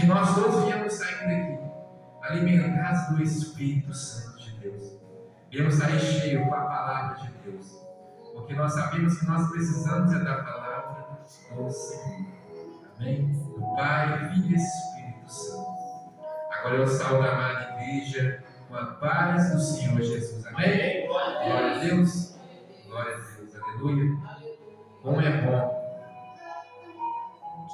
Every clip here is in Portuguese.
que nós todos viemos sair daqui alimentados do Espírito Santo de Deus. Viemos sair cheio com a palavra de Deus, porque nós sabemos que nós precisamos da palavra do Senhor. Amém? Do Pai, Filho e Espírito Santo. Agora eu saúdo a amada igreja com a paz do Senhor Jesus. Amém? Glória a Deus. Glória a Deus. Aleluia. Como é bom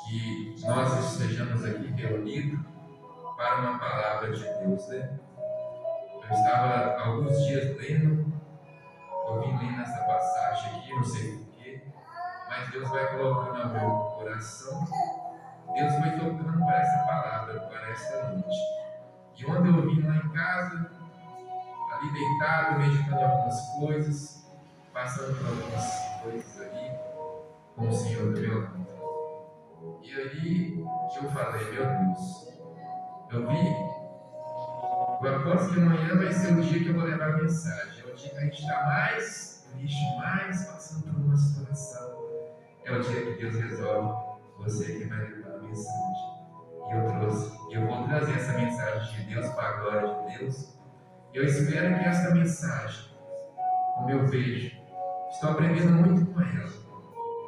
que nós estejamos aqui reunidos para uma palavra de Deus, né? Eu estava há alguns dias lendo, eu vim lendo essa passagem aqui, não sei porquê, mas Deus vai colocando no meu coração, Deus vai tocando para essa palavra, para esta noite. E ontem eu vim lá em casa, ali deitado, meditando em algumas coisas, passando por algumas coisas ali, com o Senhor do meu lado. E aí eu falei, meu Deus, eu vi. Eu aposto que amanhã vai ser o dia que eu vou levar a mensagem. É o dia que a gente está mais triste, mais passando por uma situação. É o dia que Deus resolve você que vai levar a mensagem. E eu vou trazer essa mensagem de Deus para a glória de Deus. E eu espero que essa mensagem, como eu vejo, estou aprendendo muito com ela.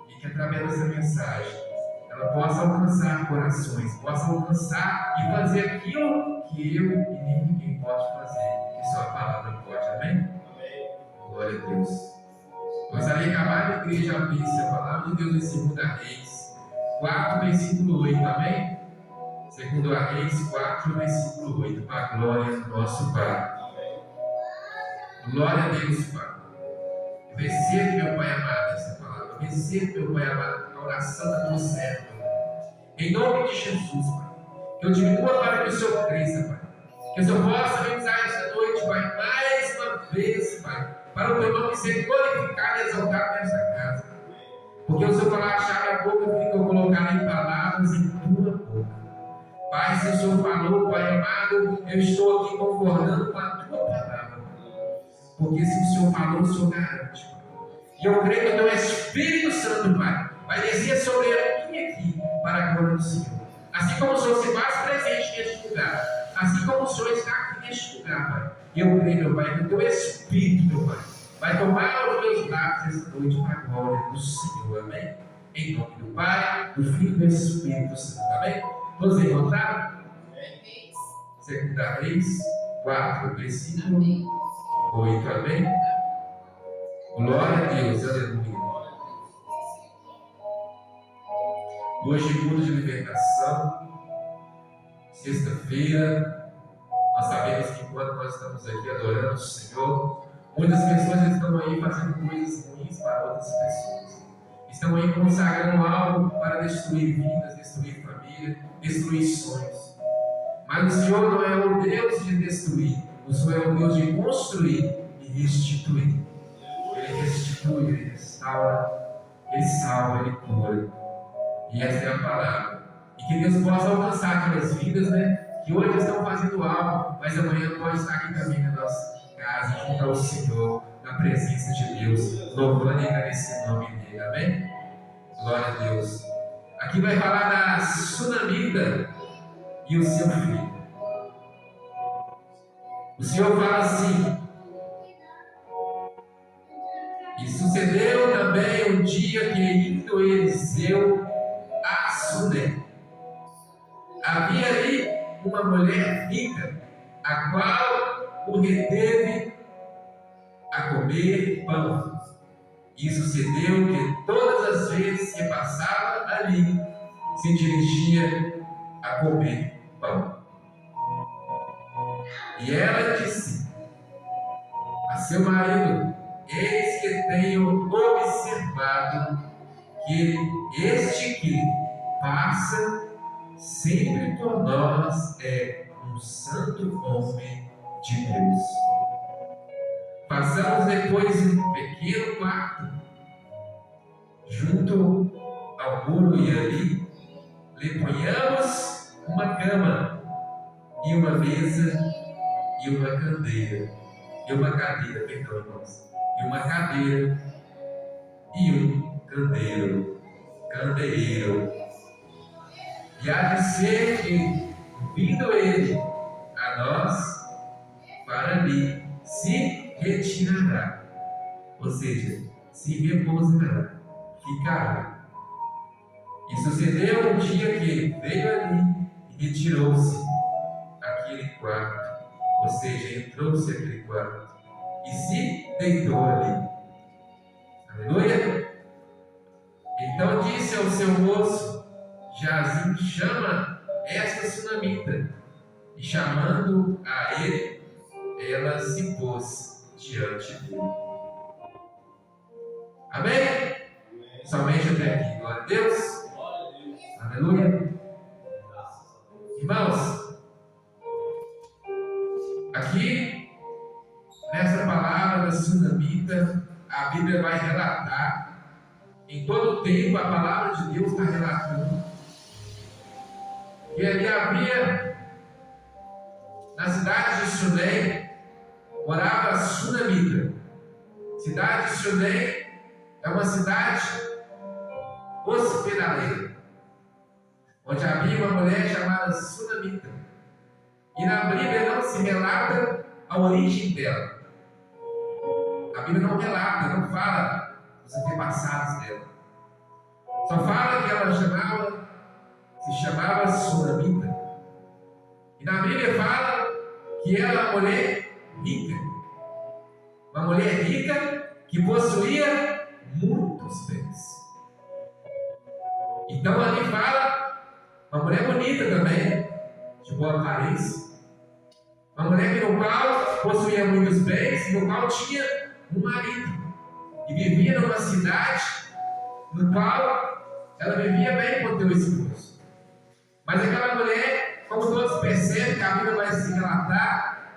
E que através dessa mensagem ela possa alcançar corações, possa alcançar e fazer aquilo que eu e nem ninguém pode fazer, que só a palavra pode. Amém? Amém. Glória a Deus. Gostaria que a amada igreja abrisse a palavra de Deus em 2 Reis 4, versículo 8. Amém? 2 Reis 4, versículo 8. Para a glória do nosso Pai. Amém. Glória a Deus, Pai. Recebe, meu Pai amado, essa palavra. Recebe, meu Pai amado, a oração da tua serva. Em nome de Jesus, Pai. Que eu diminua para que o Senhor cresça, Pai. Que o Senhor possa realizar esta noite, Pai, mais uma vez, Pai, para o teu nome ser glorificado e exaltado nesta casa. Porque o Senhor falar, achar a boca, fica eu colocar em palavras em tua boca. Pai, se o Senhor falou, Pai amado, eu estou aqui concordando com a tua palavra. Porque se o Senhor falou, o Senhor garante, Pai. E eu creio que o teu Espírito Santo, Pai, vai descer sobre mim aqui, para a glória do Senhor. Assim como o Senhor se faz presente neste lugar, assim como o Senhor está aqui neste lugar, Pai. Eu creio, meu Pai, que o teu Espírito, meu Pai, vai tomar os meus lábios esta noite para a glória do Senhor. Amém? Em nome do Pai, do Filho e do Espírito Santo. Amém? Vamos encontrar? 2 Reis 4, versículo 8. Amém? Glória a Deus. Aleluia. Hoje, culto de libertação, sexta-feira. Nós sabemos que enquanto nós estamos aqui adorando o Senhor, muitas pessoas estão aí fazendo coisas ruins para outras pessoas. Estão aí consagrando algo para destruir vidas, destruir família, destruir sonhos. Mas o Senhor não é o Deus de destruir, o Senhor é o Deus de construir e restituir. Ele restitui, Ele restaura, Ele salva, Ele cura. E essa é a palavra. E que Deus possa alcançar aquelas vidas, né, que hoje estão fazendo algo, mas amanhã pode estar aqui também na nossa casa, junto ao Senhor, na presença de Deus, louvando e agradecendo o nome dEle. Amém? Glória a Deus. Aqui vai falar da Sunamita e o seu filho. O Senhor fala assim: e sucedeu também um dia que, indo Eliseu a Sunem, havia ali uma mulher rica, a qual o reteve a comer pão. E sucedeu que todas as vezes que passava ali, se dirigia a comer pão. E ela disse a seu marido: eis que tenho observado que este que passa sempre por nós é um santo homem de Deus. Passamos depois um pequeno quarto junto ao muro e ali lhe ponhamos uma cama e uma mesa e uma cadeira. E uma cadeira, perdão, irmãos. E uma cadeira e um candeeiro. e há de ser que, vindo ele a nós, para ali se retirará, ou seja, se repousará, ficará. E sucedeu um dia que ele veio ali e retirou-se àquele quarto, ou seja, entrou-se àquele quarto e se deitou ali. Aleluia! Então disse ao seu moço, Geazi, chama esta sunamita. E chamando a ele, ela se pôs diante dele. Amém? Somente até aqui. Glória a Deus. Aleluia. Irmãos, aqui, nessa palavra da sunamita, a Bíblia vai relatar, em todo o tempo, a palavra de Deus está relatando que ali havia, na cidade de Sunem, morava a sunamita. Cidade de Sunem é uma cidade hospitaleira, onde havia uma mulher chamada sunamita. E na Bíblia não se relata a origem dela. A Bíblia não relata, não fala dos antepassados dela. Só fala que ela se chamava sunamita. E na Bíblia fala que ela é uma mulher rica. Uma mulher rica que possuía muitos bens. Então ali fala uma mulher bonita também, de boa aparência. Uma mulher que no qual possuía muitos bens e no qual tinha um marido. E vivia numa cidade no qual ela vivia bem com o teu esposo. Mas aquela mulher, como todos percebem, que a Bíblia vai se relatar,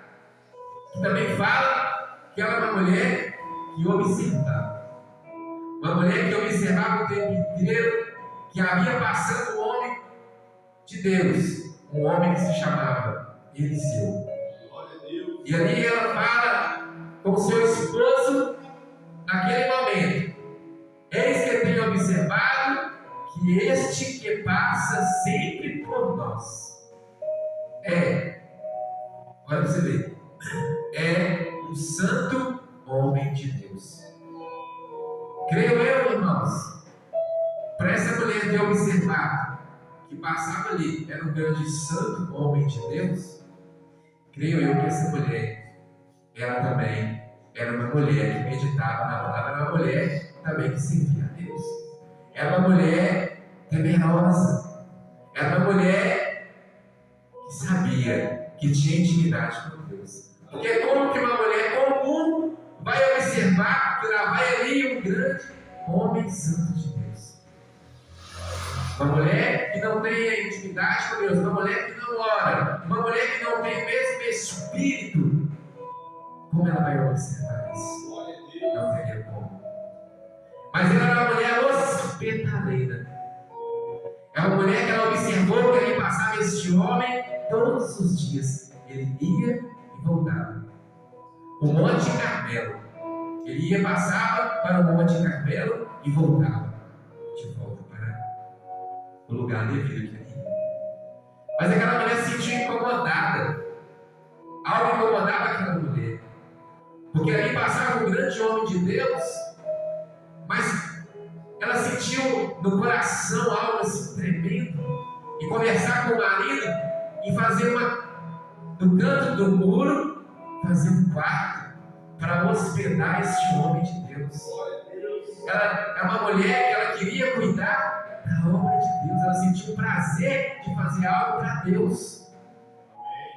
que também fala que ela é uma mulher que observava. Uma mulher que observava o tempo inteiro que havia passando um homem de Deus, um homem que se chamava Eliseu. E ali ela fala com seu esposo naquele momento: eis que tenho observado que este que passa sempre por nós olha você ver, é um santo homem de Deus. Creio eu, irmãos, para essa mulher ter observado que passava ali era um grande santo homem de Deus, creio eu que essa mulher, ela também era uma mulher que meditava na palavra, era uma mulher também que servia a Deus. Era uma mulher temerosa, era uma mulher que sabia que tinha intimidade com Deus. Porque como que uma mulher comum vai observar que lá vai ali um grande homem santo de Deus? Uma mulher que não tem intimidade com Deus, uma mulher que não ora, uma mulher que não tem o mesmo espírito, como ela vai observar isso? Não teria como. Mas ela era uma mulher hospitaleira. É uma mulher que ela observou que ele passava este homem todos os dias. Ele ia e voltava. O Monte Carmelo. Ele ia, passava para o Monte Carmelo e voltava de volta para o lugar devido que ele ia. Mas aquela mulher se sentia incomodada. Algo incomodava aquela mulher. Porque ali passava um grande homem de Deus, mas ela sentiu no coração algo assim tremendo. E conversar com o marido e fazer no canto do muro, fazer um quarto para hospedar este homem de Deus. Ela é uma mulher que ela queria cuidar da obra de Deus. Ela sentiu o prazer de fazer algo para Deus.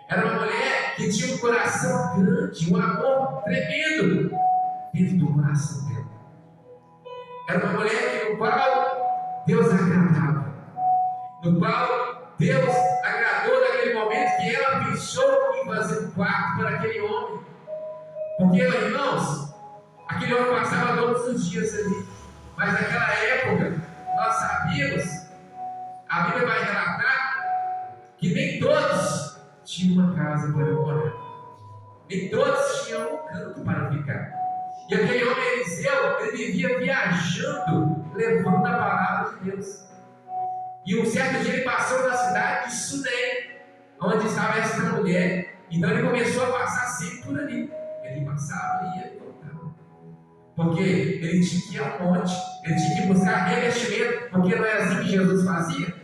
Era uma mulher que tinha um coração grande, um amor tremendo dentro do coração dela. Era uma mulher no qual Deus agradava, no qual Deus agradou naquele momento que ela pensou em fazer um quarto para aquele homem. Porque, irmãos, aquele homem passava todos os dias ali, mas naquela época nós sabíamos, a Bíblia vai relatar que nem todos tinha uma casa para morar. Nem todos tinham um canto para ficar. E aquele homem Eliseu, ele vivia viajando, levando a palavra de Deus. E um certo dia ele passou na cidade de Sunem, onde estava essa mulher. Então ele começou a passar sempre por ali. Ele passava e ia voltava. Porque ele tinha que ir ao monte, ele tinha que buscar revestimento, porque não era assim que Jesus fazia.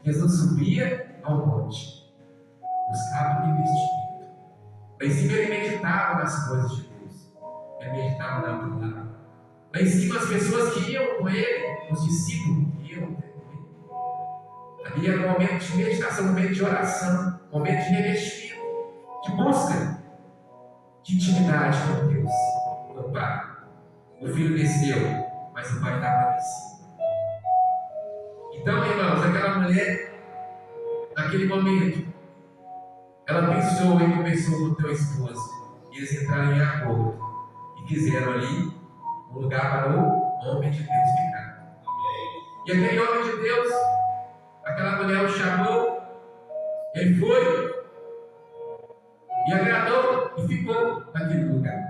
Jesus subia ao monte, buscava revestimento. Lá em cima ele meditava nas coisas de Deus, ele meditava na palavra. Lá em cima as pessoas que iam com ele, os discípulos que iam com ele, ali era um momento de meditação, um momento de oração, um momento de revestimento, de busca, de intimidade com Deus, com o Pai. O filho desceu, mas o pai estava lá em cima. Então, irmãos, aquela mulher, naquele momento, ela pensou em conversou com o teu esposo. E eles entraram em acordo e fizeram ali um lugar para o homem de Deus ficar. E aquele homem de Deus, aquela mulher o chamou, ele foi e agradou e ficou naquele lugar.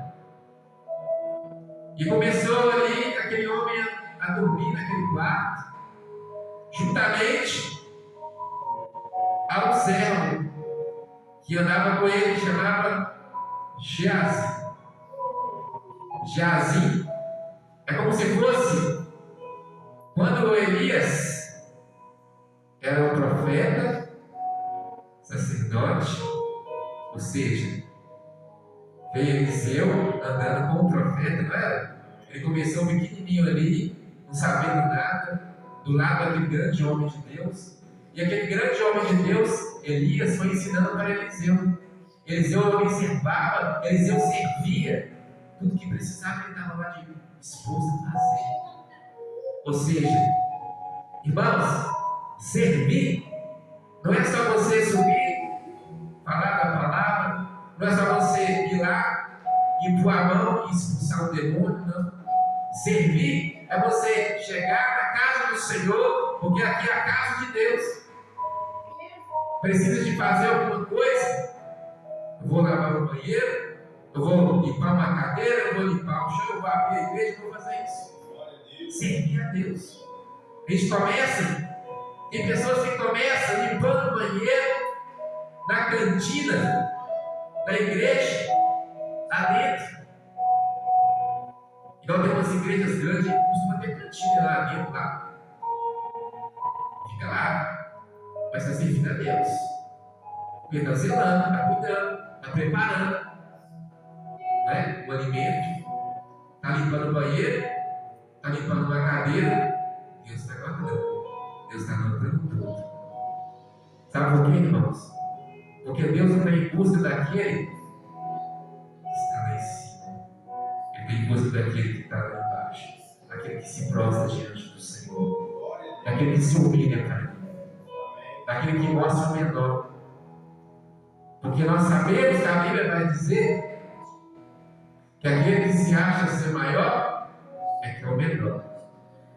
E começou ali aquele homem a dormir naquele quarto, juntamente a um servo que andava com ele, chamava Geazi. Geazi é como se fosse quando Elias era um profeta, sacerdote, ou seja, veio Eliseu andando com o profeta, não era? Ele começou pequenininho ali, não sabendo nada, do lado daquele grande homem de Deus. E aquele grande homem de Deus, Elias, foi ensinando para Eliseu. Eliseu observava, Eliseu servia. Tudo que precisava ele estava lá de disposto a fazer. Ou seja, irmãos, servir não é só você subir, falar da palavra, não é só você ir lá e pôr a mão e expulsar o demônio, não. Servir é você chegar na casa do Senhor, porque aqui é a casa de Deus. Precisa de fazer alguma coisa? Eu vou lavar o banheiro, eu vou limpar uma cadeira, eu vou limpar o chão, eu vou abrir a igreja, eu vou fazer isso. Servir a Deus. A gente começa, tem pessoas que começam limpando o banheiro na cantina da igreja, lá dentro. Igual tem umas igrejas grandes, costuma ter cantina lá dentro, lá. Fica lá, mas está servindo a Deus. Porque está zelando, está cuidando, está preparando, né? O alimento, está limpando o banheiro, está limpando uma cadeira. Deus está guardando, Deus está guardando tudo. Sabe por quê, irmãos? Porque Deus não está em busca daquele que está lá em cima. Ele está em busca daquele que está lá embaixo. Daquele que se prostra diante do Senhor. Daquele que se humilha para Ele. Daquele que mostra o menor. Porque nós sabemos que a Bíblia vai dizer que aquele que se acha ser maior é que é o menor.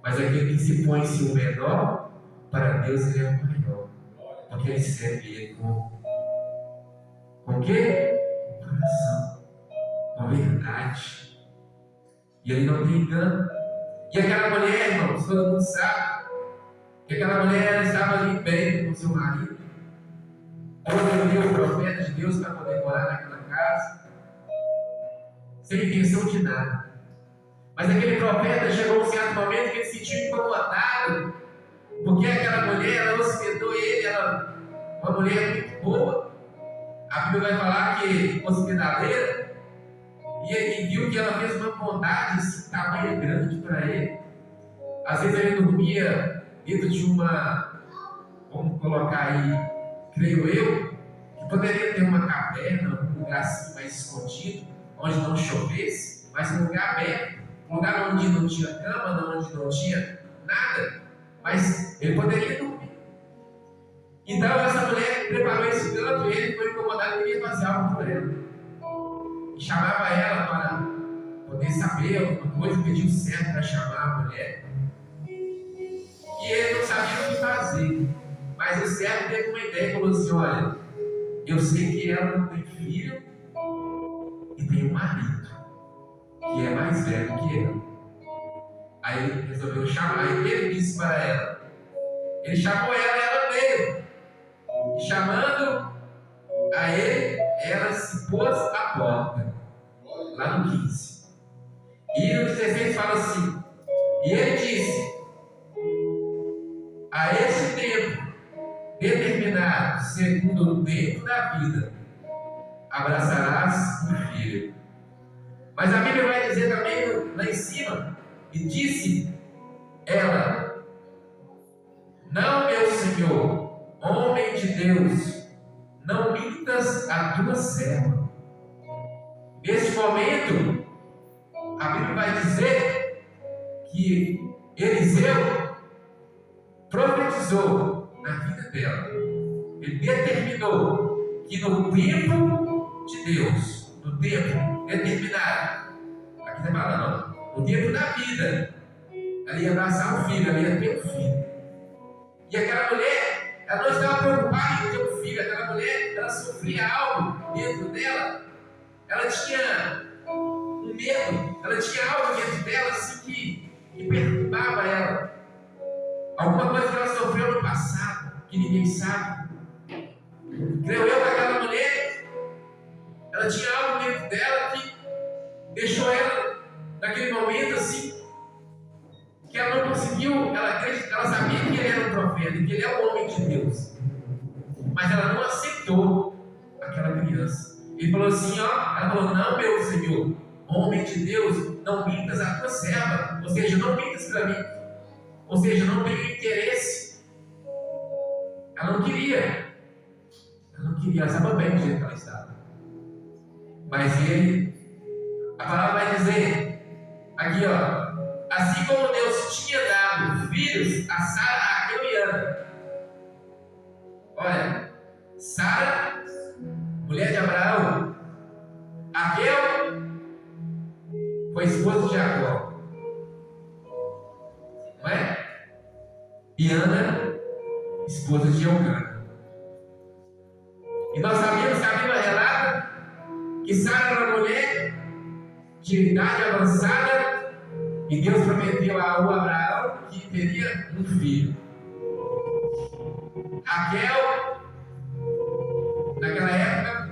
Mas aquele que se põe-se o menor, para Deus ele é o maior. Porque ele serve ele com o quê? Com coração, com verdade. E ele não tem engano. E aquela mulher, irmãos, todo mundo sabe que aquela mulher estava ali bem com seu marido. Quando viu o profeta de Deus para poder morar naquela casa, sem intenção de nada. Mas aquele profeta chegou um certo momento que ele se sentiu incomodado, porque aquela mulher, ela hospedou ele, ela uma mulher muito boa. A Bíblia vai falar que hospedadeira, e ele viu que ela fez uma bondade assim, tamanho grande para ele. Às vezes ele dormia dentro de uma, vamos colocar aí, creio eu, que poderia ter uma caverna, um lugar assim mais escondido, onde não chovesse, mas um lugar aberto, um lugar onde não tinha cama, onde não tinha nada, mas ele poderia dormir. Então essa mulher preparou esse canto e ele foi incomodado e queria fazer algo por ela. E chamava ela para poder saber alguma coisa, pediu o servo para chamar a mulher. E ele não sabia o que fazer. Mas o servo teve uma ideia e falou assim: olha, eu sei que ela não tem filho e tem um marido que é mais velho que ela. Aí ele resolveu chamar e ele disse para ela: Ele chamou ela e ela veio. E chamando a ele, ela se pôs à porta. Lá no 15. E no 16 fala assim: e ele disse: a esse tempo determinado, segundo o tempo da vida, abraçarás um filho. Mas a Bíblia vai dizer também lá em cima: e disse ela: não, meu Senhor, homem de Deus, não mintas a tua serva. Neste momento, a Bíblia vai dizer que Eliseu profetizou na vida dela. Ele determinou que no tempo de Deus, no tempo determinado, aqui está falando, no tempo da vida, ela ia abraçar um filho, ela ia ter um filho. E aquela mulher, ela não estava preocupada em ter um filho. Aquela mulher, ela sofria algo dentro dela. Ela tinha um medo, ela tinha algo dentro dela assim que perturbava ela. Alguma coisa que ela sofreu no passado, que ninguém sabe. Creio eu que aquela mulher, ela tinha algo dentro dela que deixou ela, naquele momento assim, que ela não conseguiu, ela sabia que ele era um profeta, que ele é um homem de Deus, mas ela não aceitou aquela criança. Ele falou assim, ela falou: não, meu Senhor, homem de Deus, não mintas a tua serva, ou seja, não mintas para mim, ou seja, não tenho interesse. Ela não queria, ela estava bem do jeito que ela estava, mas a palavra vai dizer aqui, assim como Deus tinha dado filhos a Sara, Raquel e Ana. Olha, Sara, mulher de Abraão, Raquel foi esposa de Jacó, não é? E Ana, esposa de Eucana. E nós sabíamos que a Bíblia relata que Sara era uma mulher de idade avançada, e Deus prometeu a Abraão que teria um filho. Raquel, naquela época,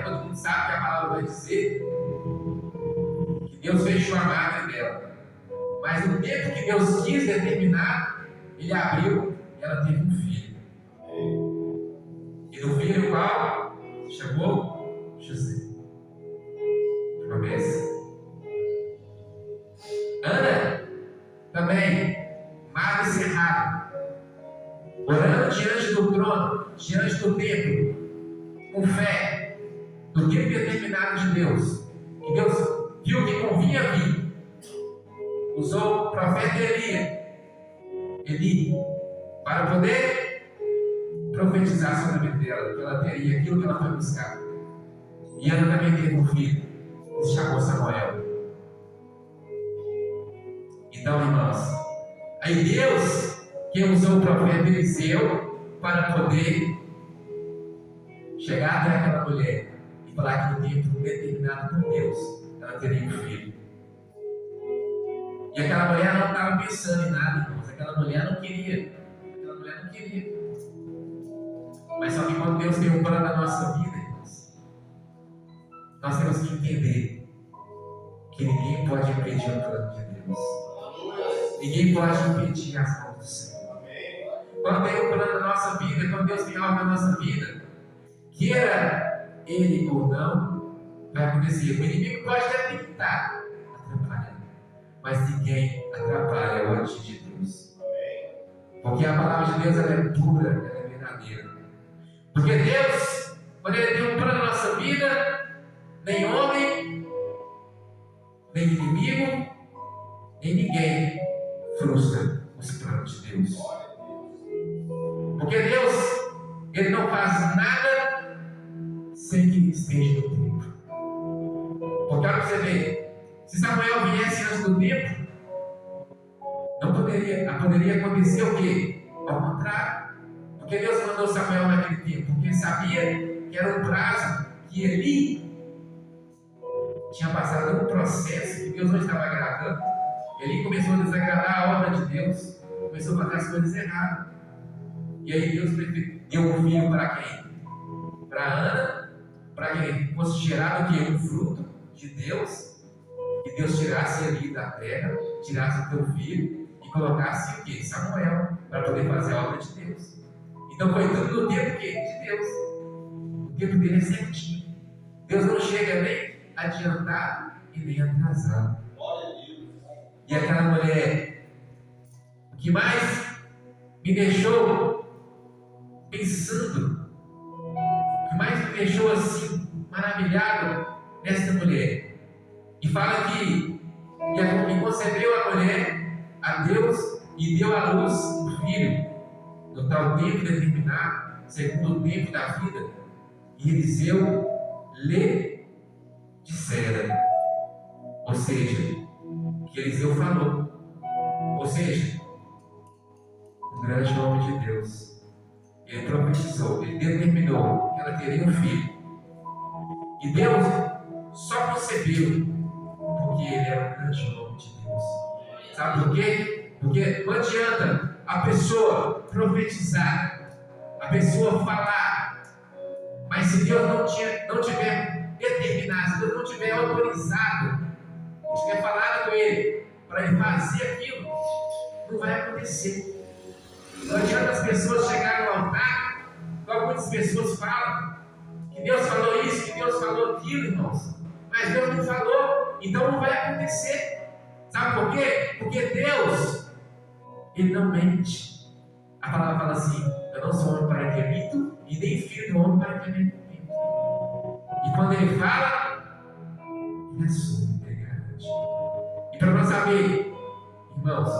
todo mundo sabe que a palavra vai dizer que Deus fechou a madre dela. Mas no tempo que Deus quis determinar, Ele abriu e ela teve um filho. E do filho qual chamou José. Promessa. Ana também, madre cerrada, orando diante do trono, diante do templo, com fé, no tempo determinado de Deus, que Deus viu que convinha vir. Usou o profeta Eli, para poder profetizar sobre a vida dela, que ela teria aquilo que ela foi buscar. E Ana também teve um filho, que se chamou Samuel. Então, irmãos, aí Deus que usou o profeta Eliseu para poder chegar até aquela mulher e falar que no tempo determinado por Deus ela teria um filho. E aquela mulher não estava pensando em nada, irmãos. Aquela mulher não queria. Mas só que quando Deus tem um plano na nossa vida, irmãos, nós temos que entender que ninguém pode impedir o plano de Deus. Ninguém pode impedir as mãos do Senhor. Quando tem um plano na nossa vida, quando Deus tem algo na nossa vida, queira Ele ou não, vai acontecer. O inimigo pode até tentar atrapalhar, mas ninguém atrapalha o agir de Deus. Porque a palavra de Deus ela é pura, ela é verdadeira. Porque Deus, quando Ele tem um plano na nossa vida, nem homem, nem inimigo, nem ninguém frustra os planos de Deus. Porque Deus, Ele não faz nada sem que esteja no tempo. Porque olha para você ver, se Samuel viesse antes do tempo, não poderia acontecer o quê? Ao contrário. Porque Deus mandou Samuel naquele tempo, porque Ele sabia que era um prazo que Eli tinha passado um processo que Deus não estava agradando. Ele começou a desagradar a obra de Deus, começou a fazer as coisas erradas. E aí Deus deu um filho para quem? Para Ana, para que fosse gerado o quê? Um fruto de Deus, que Deus tirasse ali da terra, tirasse o teu filho e colocasse o quê? Samuel, para poder fazer a obra de Deus. Então foi tudo no tempo de Deus. O tempo dele é certinho. Deus não chega nem adiantado e nem atrasado. E aquela mulher, o que mais me deixou pensando, o que mais me deixou assim, maravilhado nessa mulher, e fala que concebeu a mulher a Deus e deu à luz um filho, no tal tempo determinado, segundo o tempo da vida, e Eliseu lhe dissera, ou seja, que Eliseu falou, ou seja, o grande nome de Deus, ele profetizou, ele determinou que ela teria um filho, e Deus só concebeu porque ele era o grande nome de Deus. Sabe por quê? Porque não adianta a pessoa profetizar, a pessoa falar, mas se Deus não tiver determinado, se Deus não tiver autorizado, não tiver falado com ele para ele fazer aquilo, não vai acontecer. Não adianta as pessoas chegarem no altar, igual muitas pessoas falam, que Deus falou isso, que Deus falou aquilo, irmãos, mas Deus não falou, então não vai acontecer. Sabe por quê? Porque Deus, ele não mente. A palavra fala assim: eu não sou homem para que minto, e nem filho do homem para que minto. E quando ele fala, ele assume, ele garante. E para nós saber, irmãos,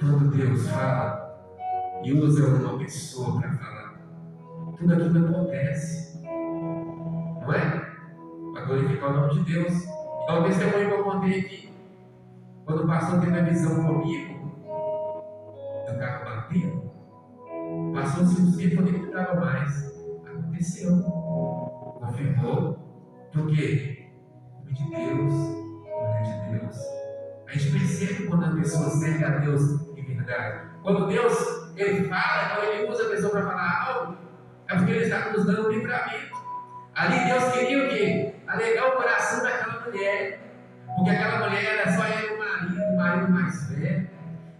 quando Deus fala e usa uma pessoa para falar, tudo aquilo acontece, não é? Para glorificar o nome de Deus. Então o testemunho que eu contei aqui, quando o pastor teve a visão comigo do carro batendo, passou-se uns dias, eu nem lembrava mais. Aconteceu, confirmou. Por quê? Nome de Deus, nome de Deus. A gente percebe quando a pessoa serve a Deus em verdade. Quando Deus, ele fala, quando ele usa a pessoa para falar algo, é porque ele está nos dando um livramento. Ali Deus queria o quê? Alegar o coração daquela mulher. Porque aquela mulher era só ele o marido mais velho.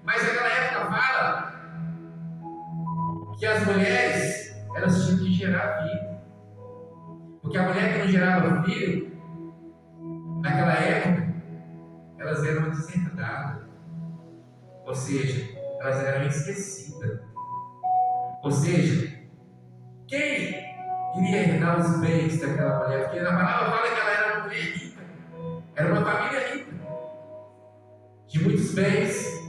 Mas naquela época fala que as mulheres, elas tinham que gerar filho. Porque a mulher que não gerava filho, naquela época, elas eram deserdadas. Ou seja, elas eram esquecidas. Ou seja, quem iria herdar os bens daquela mulher? Porque na palavra fala que ela era uma mulher rica. Era uma família rica. De muitos bens.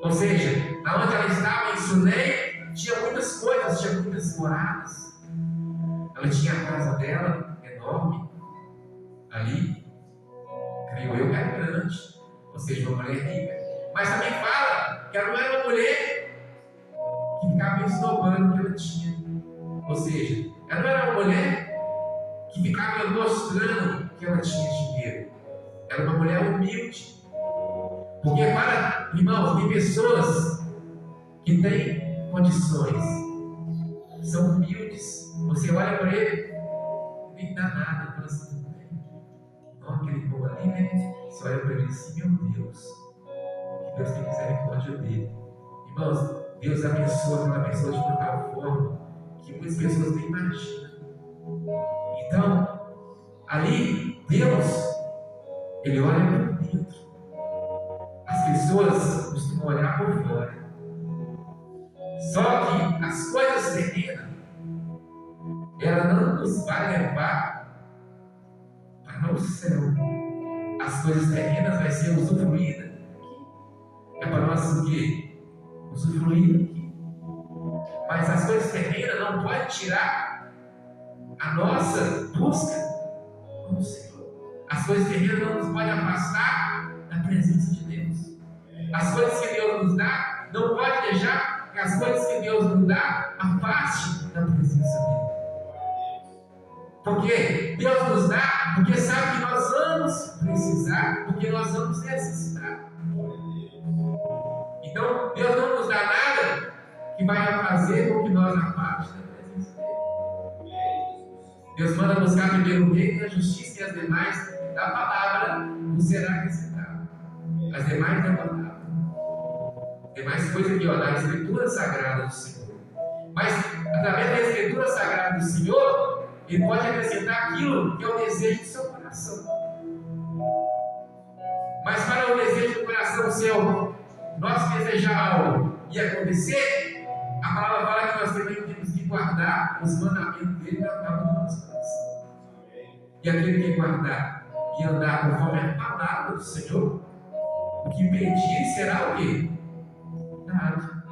Ou seja, onde ela estava em Sunem, tinha muitas coisas, tinha muitas moradas. Ela tinha a casa dela, enorme. Ali, creio eu, era grande. Ou seja, uma mulher rica. Mas também fala que ela não era uma mulher que ficava esnobando o que ela tinha. Ou seja, ela não era uma mulher que ficava mostrando que ela tinha dinheiro. Era uma mulher humilde. Porque, irmãos, tem pessoas que têm condições, são humildes. Você olha para ele, não tem nada, fala assim, não, aquele povo ali, né? Você olha para ele e diz assim, meu Deus, que Deus tem misericórdia dele. Irmãos, Deus abençoa aquela pessoa de uma tal forma que muitas pessoas nem imaginam. Então, ali, Deus, ele olha por dentro. As pessoas costumam olhar por fora. Só que as coisas terrenas, ela não nos vai levar para o céu. As coisas terrenas vai ser usufruída aqui. É para nós o quê? Usufruir aqui. Mas as coisas terrenas não podem tirar a nossa busca com o Senhor. As coisas terrenas não nos podem afastar da presença de Deus. As coisas que Deus nos dá não pode deixar que as coisas que Deus nos dá afaste da presença dele. Porque Deus nos dá, porque sabe que nós vamos precisar, porque nós vamos necessitar. Então, Deus não nos dá nada que vai fazer com que nós afaste da presença dele. Deus manda buscar primeiro o reino e a justiça, e as demais da palavra nos será acrescentada. As demais da palavra. Tem mais coisa aqui, ó, da Escritura Sagrada do Senhor. Mas, através da Escritura Sagrada do Senhor, Ele pode acrescentar aquilo que é o desejo do seu coração. Mas para o desejo do coração seu, nós desejar algo e acontecer, a palavra fala que nós também temos que guardar os mandamentos dele na tábua do nosso coração. E aquele que guardar e andar conforme a palavra do Senhor, o que pedir será o quê? Nada.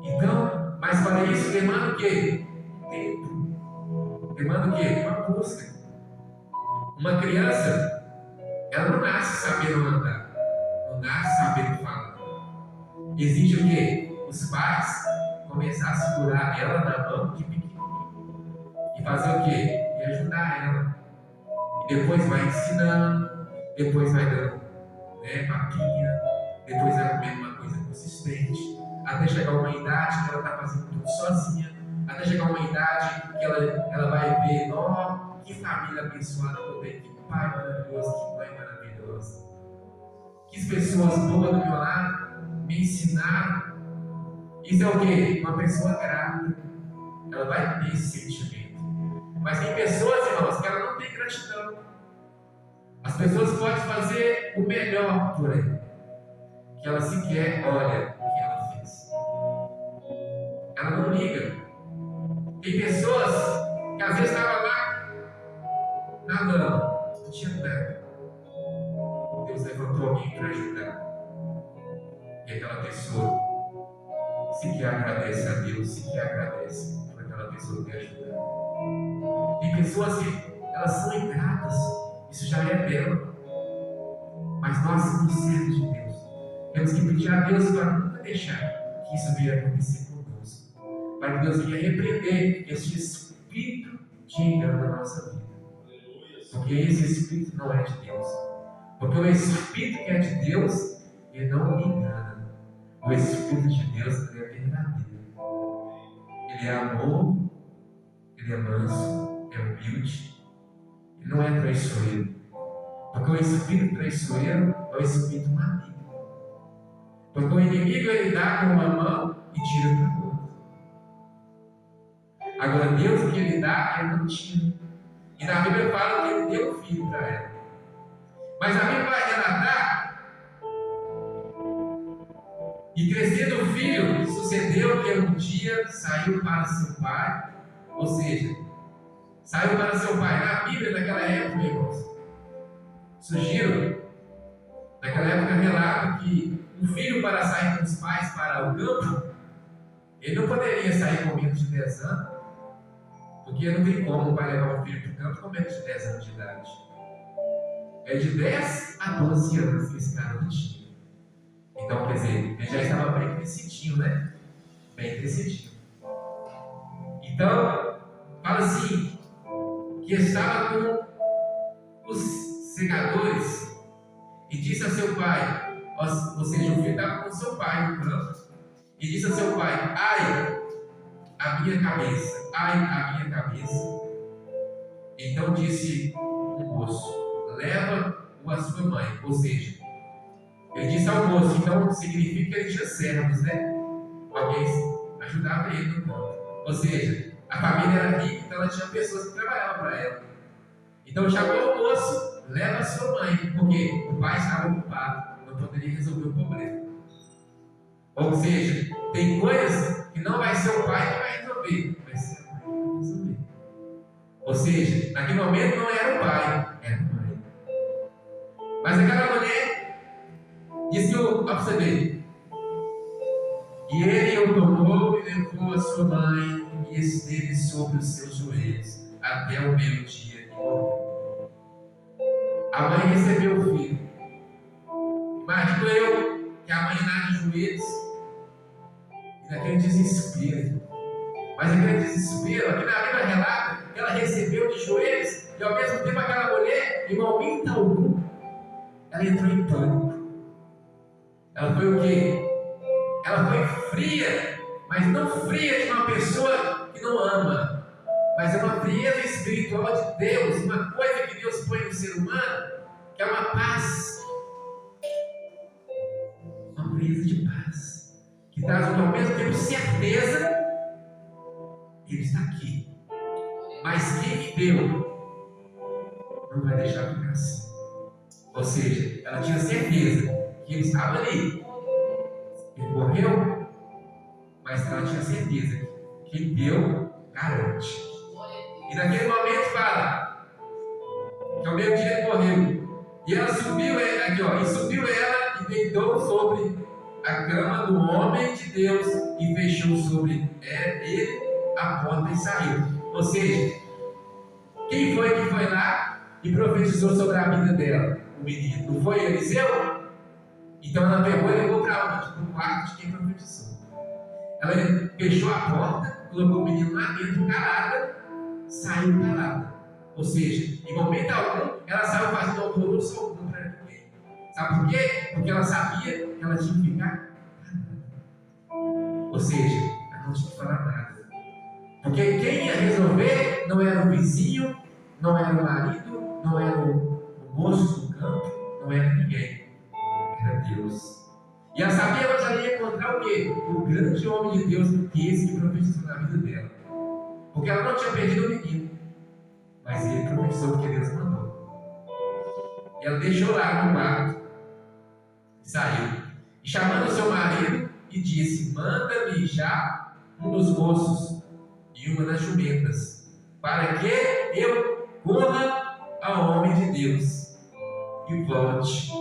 Então, mas para isso demanda o quê? Tempo. Demanda o quê? Uma busca. Uma criança, ela não nasce sabendo andar, não nasce sabendo falar. Exige o quê? Os pais começar a segurar ela na mão de pequenininho e fazer o quê? E ajudar ela. E depois vai ensinando, depois vai dando papinha, depois vai comendo uma coisa consistente, até chegar uma idade que ela está fazendo tudo sozinha, até chegar uma idade que ela vai ver, ó, que família abençoada que eu tenho, que pai maravilhoso, que mãe maravilhosa, que pessoas boas do meu lado me ensinaram. Isso é o quê? Uma pessoa grata. Ela vai ter esse sentimento. Mas tem pessoas, irmãos, que ela não tem gratidão. As pessoas podem fazer o melhor por ela, que ela sequer olha o que ela fez. Ela não liga. Tem pessoas que às vezes estavam lá nadando, não tinha nada. Deus levantou alguém para ajudar. E aquela pessoa sequer agradece a Deus, sequer agradece por aquela pessoa ter ajudado. Tem pessoas que elas são ingratas, isso já é dela. Mas nós somos servos de Deus. Temos que pedir a Deus para nunca deixar que isso venha acontecer conosco. Para que Deus venha repreender esse espírito de engano na nossa vida. Porque esse espírito não é de Deus. Porque o espírito que é de Deus, ele não me engana. O Espírito de Deus é verdadeiro. Ele é amor, ele é manso, é humilde, ele não é traiçoeiro. Porque o espírito traiçoeiro é o espírito maligno. Porque o inimigo ele dá com uma mão e tira com a outra. Agora Deus o que ele dá, ele não tira. E na Bíblia fala que ele deu o filho para ela. Mas a Bíblia vai relatar. E crescendo o filho, sucedeu que um dia saiu para seu pai, ou seja, saiu para seu pai. Na Bíblia, naquela época, irmãos, surgiram, naquela época, relata que um filho para sair com os pais para o campo, ele não poderia sair com menos de 10 anos, porque não tem como o pai levar um filho para o campo com menos de 10 anos de idade. É de 10 a 12 anos que esse cara não tinha. Então, quer dizer, ele já estava bem crescidinho, né? Bem crescidinho. Então, fala assim, que estava com os segadores e disse a seu pai, ou seja, o filho estava com seu pai no campo, e disse a seu pai, ai, a minha cabeça, ai, a minha cabeça. Então disse o moço, leva-o a sua mãe, ou seja, ele disse ao moço, então significa que ele tinha servos, né? Alguém ajudava ele no campo. Ou seja, a família era rica, então ela tinha pessoas que trabalhavam para ela. Então chamou o moço, leva a sua mãe, porque o pai estava ocupado, não poderia resolver o problema. Ou seja, tem coisas que não vai ser o pai que vai resolver, vai ser a mãe que vai resolver. Ou seja, naquele momento não era o pai, era a mãe. Mas aquela mulher disse ao você ver. E ele o tomou e levou a sua mãe e esteve sobre os seus joelhos até o meio-dia e morreu. A mãe recebeu o filho. Imagino eu que a mãe nasce de joelhos e naquele desespero. Mas aquele desespero, aqui na Bíblia relata que ela recebeu de joelhos, e ao mesmo tempo aquela mulher, em momento algum, ela entrou em pânico. Ela foi o quê? Ela foi fria, mas não fria de uma pessoa que não ama, mas é uma frieza espiritual de Deus, uma coisa que Deus põe no ser humano, que é uma paz, uma frieza de paz, que traz ao mesmo tempo certeza, Ele está aqui, mas quem me deu não vai deixar ficar assim. Ou seja, ela tinha certeza que Ele estava ali, Ele morreu, mas ela tinha certeza que quem deu garante. E naquele momento fala que ao meio dia Ele morreu, e ela subiu, aqui ó, e subiu ela e deitou sobre a cama do homem de Deus e fechou sobre ele a porta e saiu. Ou seja, quem foi que foi lá e profetizou sobre a vida dela? O menino. Não foi Eliseu? Então ela pegou e levou para onde? Para o quarto de quem profetizou. Ela fechou a porta, colocou o menino lá dentro, calada, saiu calada. Ou seja, em momento algum, ela saiu fazendo alvoroço algum para ninguém. Sabe por quê? Porque ela sabia que ela tinha que ficar calada. Ou seja, ela não tinha que falar nada. Porque quem ia resolver não era o vizinho, não era o marido, não era o moço do campo, não era ninguém. Era Deus. E ela sabia onde ela ia encontrar o quê? O grande homem de Deus, que esse que profetizou na vida dela. Porque ela não tinha perdido o menino, mas ele profetizou porque Deus mandou. E ela deixou lá no quarto, saiu, e chamando o seu marido, e disse: manda-me já um dos moços e uma das jumentas, para que eu corra ao homem de Deus e volte.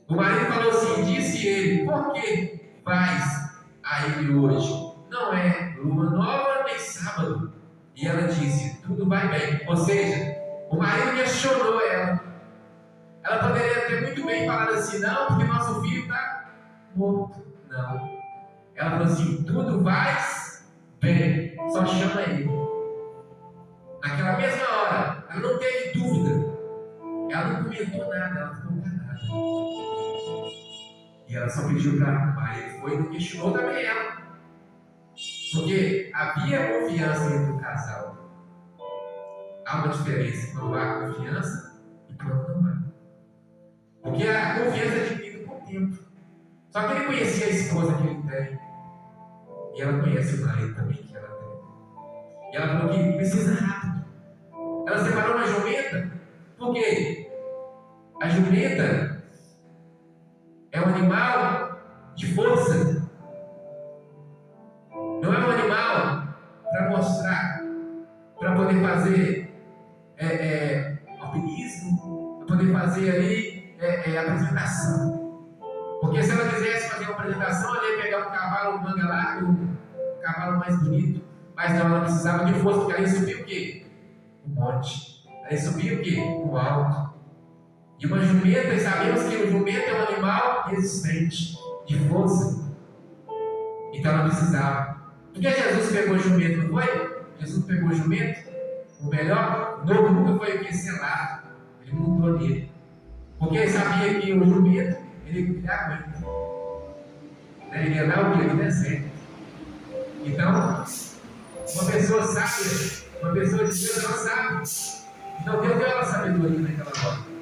O marido falou assim, disse ele: por que vais a ele hoje? Não é lua nova nem sábado. E ela disse: tudo vai bem. Ou seja, o marido questionou ela. Ela poderia ter muito bem falado assim: não, porque nosso filho está morto. Não. Ela falou assim: tudo vai bem, só chama ele. Naquela mesma hora, ela não teve dúvida. Ela não comentou nada, ela ficou calada. E ela só pediu para arrumar. Ele foi e não questionou também ela. Porque havia confiança entre o casal. Há uma diferença quando há confiança e quando não há. Porque a confiança é adquirida com o tempo. Só que ele conhecia a esposa que ele tem. E ela conhece o marido também que ela tem. E ela falou que precisa rápido. Ela separou uma jumenta. Por quê? A jumenta é um animal de força. Não é um animal para mostrar, para poder fazer alpinismo, para poder fazer ali apresentação. Porque se ela quisesse fazer uma apresentação, ela ia pegar um cavalo manga larga, um cavalo mais bonito. Mas não, ela precisava de força, porque ela ia subir o quê? O monte. Ela ia subir o quê? O alto. E uma jumenta, e sabemos que o jumento é um animal resistente, de força. Então ela precisava. Porque Jesus pegou o jumento, não foi? Jesus pegou o jumento, o melhor, o novo nunca foi o que? Selado. Ele montou nele. Porque ele sabia que o jumento, ele aguenta. Ele ia dar o que? No deserto. Então, uma pessoa sábia, uma pessoa de Deus, ela sabe. Então Deus deu ela sabedoria naquela hora.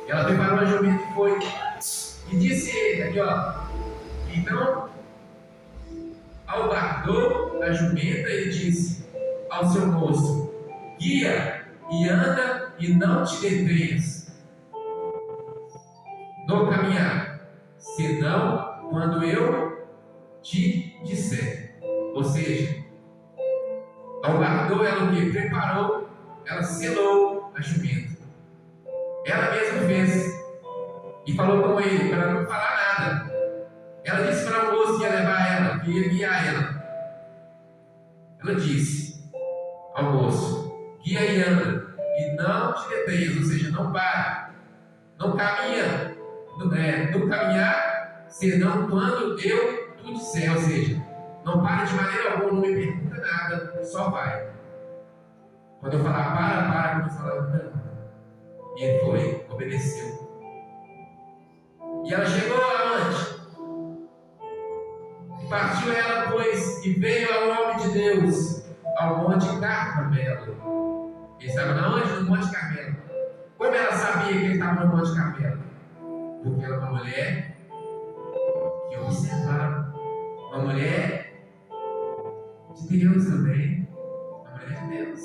Ela preparou a jumenta e foi. E disse ele, aqui ó, então, albardou a jumenta e disse ao seu moço: guia e anda e não te detenhas no caminhar, senão quando eu te disser. Ou seja, albardou ela o que? Preparou, ela selou a jumenta. Ela mesma fez e falou com ele para não falar nada. Ela disse para o moço que ia levar ela, que ia guiar ela. Ela disse ao moço: guia e anda, e não te detenhas, ou seja, não pare, não caminha, no caminhar, senão quando eu tu disser. Ou seja, Não para de maneira alguma, não me pergunta nada, só vai. Quando eu falar para, quando eu falar não. E ele foi, obedeceu. E ela chegou aonde? E partiu ela, pois, e veio ao homem de Deus, ao Monte Carmelo. Ele estava onde? No Monte Carmelo. Como ela sabia que ele estava no Monte Carmelo? Porque era uma mulher que observava. Uma mulher de Deus também. Uma mulher de Deus.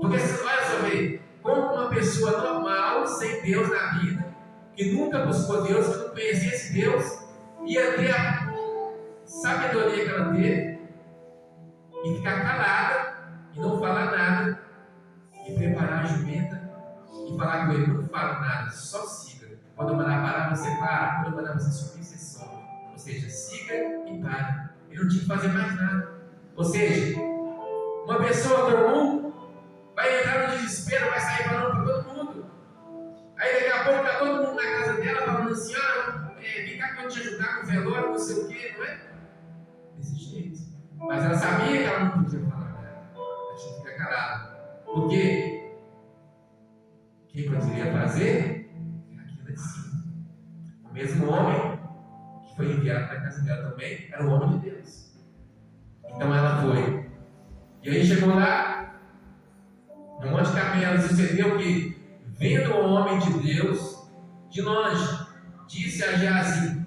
Porque olha só, ver, como uma pessoa normal, sem Deus na vida, que nunca buscou Deus, que não conhecesse Deus, ia ter a sabedoria que ela teve e ficar calada e não falar nada e preparar a jumenta e falar com ele: não fala nada, só siga. Quando eu mandar parar, você para. Quando eu mandar você subir, você sobe. Ou seja, siga e pare. Ele não tinha que fazer mais nada. Ou seja, uma pessoa comum vai entrar no desespero, vai sair falando para todo mundo. Aí daqui a pouco está todo mundo na casa dela falando assim: vem cá que eu vou te ajudar com o velório, não sei o quê, não é? Desse jeito. Mas ela sabia que ela não podia falar nada. Ela tinha que ficar calada. Por quê? Quem poderia fazer era aquilo assim. O mesmo homem que foi enviado para a casa dela também era o homem de Deus. Então ela foi. E aí chegou lá, no Monte Carmelo, sucedeu que, vendo o homem de Deus de longe, disse a Geazi: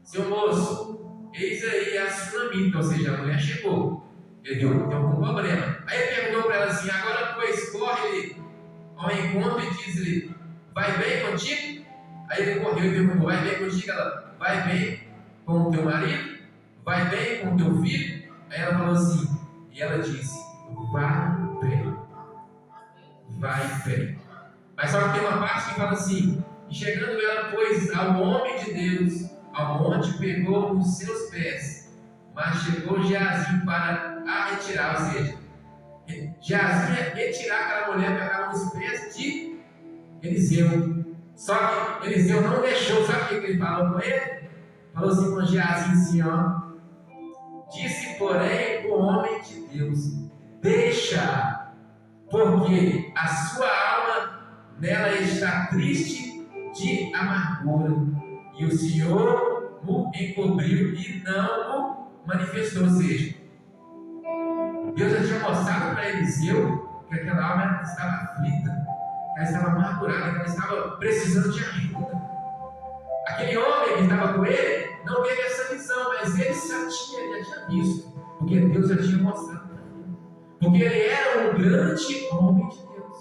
seu moço, eis aí a sunamita. Ou seja, a mulher chegou. Ele viu, tem algum problema. Aí ele perguntou para ela assim: agora pois corre ao encontro e diz-lhe: vai bem contigo? Aí ele correu e perguntou: vai bem contigo? Ela: vai bem com o teu marido? Vai bem com o teu filho? Aí ela falou assim, e ela disse: vai bem. Vai bem. Mas só que tem uma parte que fala assim: e chegando ela, pois, ao homem de Deus, ao monte, pegou os seus pés, mas chegou Geazi para a retirar. Ou seja, Geazi ia retirar aquela mulher que estava nos pés de Eliseu. Só que Eliseu não deixou. Sabe o que ele falou com ele? Falou assim com Geazi assim, ó: disse, porém, o homem de Deus: deixa, porque a sua alma nela está triste de amargura, e o Senhor o encobriu e não o manifestou. Ou seja, Deus já tinha mostrado para Eliseu que aquela alma estava aflita, que ela estava amargurada, que ela estava precisando de ajuda. Aquele homem que estava com ele não teve essa visão, mas ele já tinha visto, porque Deus já tinha mostrado para ele. Porque ele era um grande homem de Deus.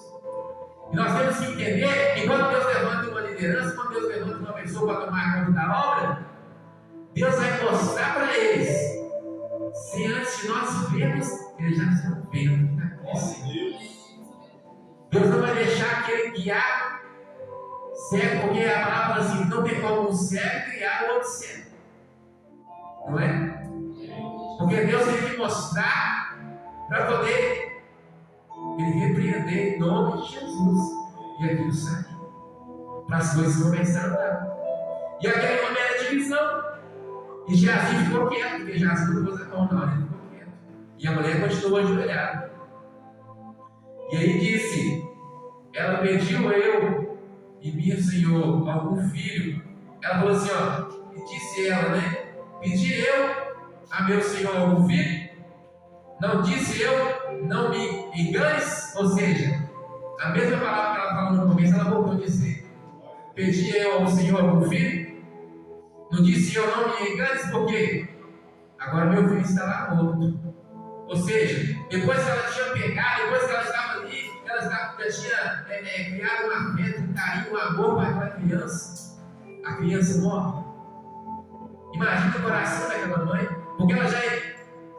E nós temos que entender que quando Deus levanta uma liderança, quando Deus levanta uma pessoa para tomar conta da obra, Deus vai mostrar para eles, se antes de nós vermos, eles já estão vendo o que está acontecendo. Deus não vai deixar aquele guiar cego, porque a palavra fala assim: não tem como um cego criar o outro cego. Não é? Porque Deus tem que mostrar para poder ele repreender em nome de Jesus. E aquilo saiu. Para as coisas começarem a andar. E aquele homem era de visão. E Geazi ficou quieto, porque Geazi não pôs a mão na hora, ele ficou quieto. E a mulher continuou ajoelhada. E aí disse: ela pediu eu e meu senhor algum filho. Ela falou assim, ó, e disse ela, né? Pedi eu a meu senhor algum filho? Não disse eu, não me enganes? Ou seja, a mesma palavra que ela falou no começo, ela voltou a dizer: pedi eu ao senhor algum filho? Não disse eu, não me enganes, por quê? Agora meu filho está lá morto. Ou seja, depois que ela tinha pegado, depois que ela estava ali, ela já tinha criado um afeto, um carinho, um amor para aquela criança. A criança morre. Imagina o coração daquela mãe, porque ela já,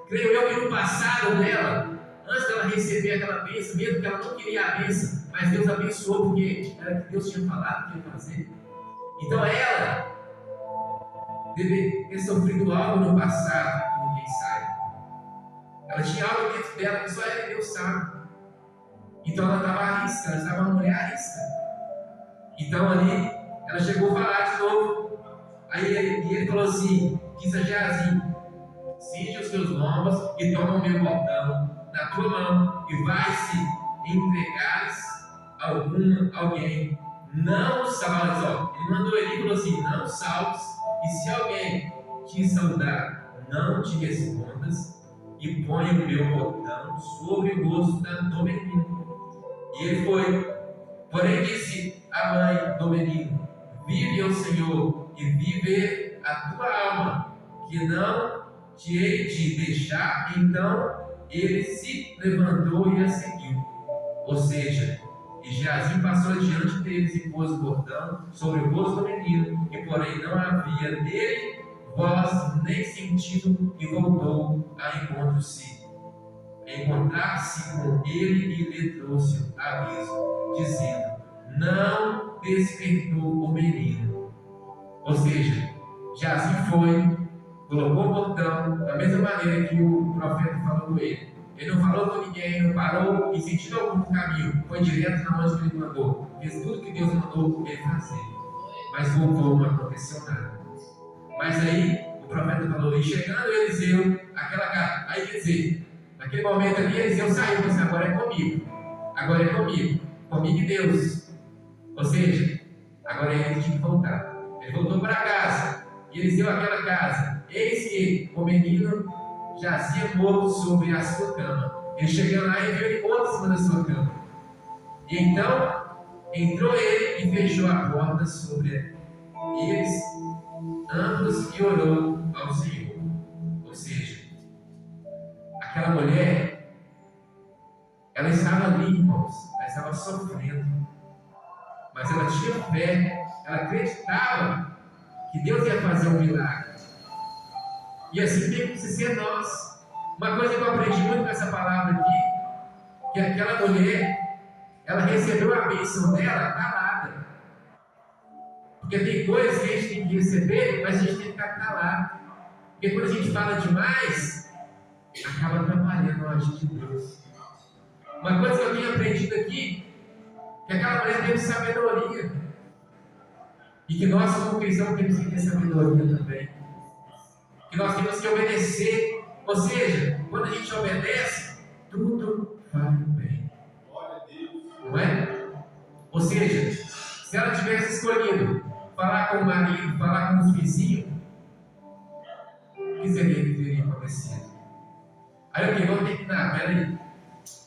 creio eu, que no passado dela, antes dela receber aquela bênção, mesmo que ela não queria a bênção, mas Deus abençoou, porque era o que Deus tinha falado que ia fazer. Então ela deve ter sofrido algo no passado que ninguém sabe. Ela tinha algo dentro dela que só ela e Deus sabe. Então ela estava à risca, ela estava uma mulher à risca. Então ali, ela chegou a falar de novo. Aí ele falou assim, diz a Geazi: cinge os teus lombos e toma o meu bordão na tua mão e vai-se entregares alguém, não salves. Ele mandou ele e falou assim: não salves, e se alguém te saudar, não te respondas, e põe o meu bordão sobre o rosto do menino. E ele foi, porém disse a mãe do menino: vive o Senhor e vive a tua alma, que não te hei de deixar. Então ele se levantou e a seguiu. Ou seja, e Geazi passou diante deles e pôs o bordão sobre o rosto do menino, e porém não havia nele voz nem sentido, e voltou a encontrar-se com ele e lhe trouxe aviso, dizendo: não despertou o menino. Ou seja, Geazi foi, colocou o bordão da mesma maneira que o profeta falou com ele. Ele não falou com ninguém, não parou em sentido algum do caminho, foi direto na onde ele mandou, fez tudo que Deus mandou ele fazer, mas voltou, não aconteceu nada. Mas aí o profeta falou, e chegando Eliseu, aquela casa, aí quer dizer, naquele momento ali Eliseu saiu e falou assim: agora é comigo e Deus. Ou seja, agora ele tinha que voltar. Ele voltou para casa, e Eliseu aquela casa, eis que o menino jazia morto sobre a sua cama. Ele chegou lá e viu ele morto em cima da sua cama. E então entrou ele e fechou a porta sobre eles ambos e orou ao Senhor. Ou seja, aquela mulher, ela estava ali, irmãos, ela estava sofrendo, mas ela tinha fé, ela acreditava que Deus ia fazer um milagre. E assim tem que ser nós. Uma coisa que eu aprendi muito com essa palavra aqui, que aquela mulher, ela recebeu a bênção dela calada. Porque tem coisas que a gente tem que receber, mas a gente tem que ficar calado. Porque quando a gente fala demais, acaba atrapalhando a agir de Deus. Uma coisa que eu tenho aprendido aqui, que aquela mulher teve sabedoria. E que nós, como cristãos, temos que ter sabedoria também. Que nós temos que obedecer. Ou seja, quando a gente obedece, tudo vai bem. Não é? Ou seja, se ela tivesse escolhido falar com o marido, falar com os vizinhos, o que seria que teria acontecido? Aí eu vou ter que dar, peraí.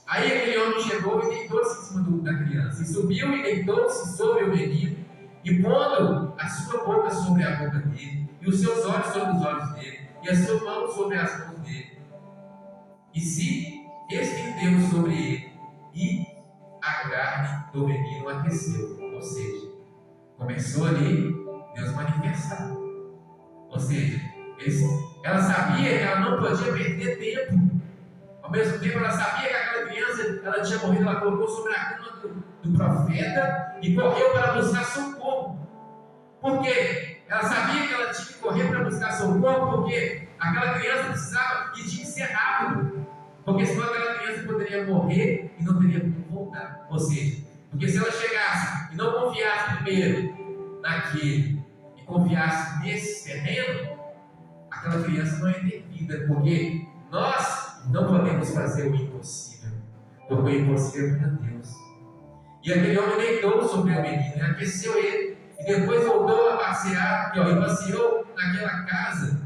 Aí aquele homem chegou e deitou-se em cima da criança, e subiu e deitou-se sobre o menino, e pondo a sua boca sobre a boca dele, e os seus olhos sobre os olhos dele, e a sua mão sobre as mãos dele, e se estendeu sobre ele, e a carne do menino aqueceu. Ou seja, começou ali Deus manifestar. Ou seja, ela sabia que ela não podia perder tempo. Ao mesmo tempo, ela sabia que aquela criança, ela tinha morrido, ela colocou sobre a cama do profeta e correu para buscar socorro. Por quê? Ela sabia que ela tinha que correr para buscar socorro, porque aquela criança precisava e tinha que ser rápido. Porque senão aquela criança poderia morrer e não teria como voltar. Ou seja, porque se ela chegasse e não confiasse primeiro naquele e confiasse nesse terreno, aquela criança não ia ter vida. Porque nós não podemos fazer o impossível, porque o impossível é para Deus. E aquele homem deitou sobre o menino e aqueceu ele, e depois voltou a passear, e passeou naquela casa,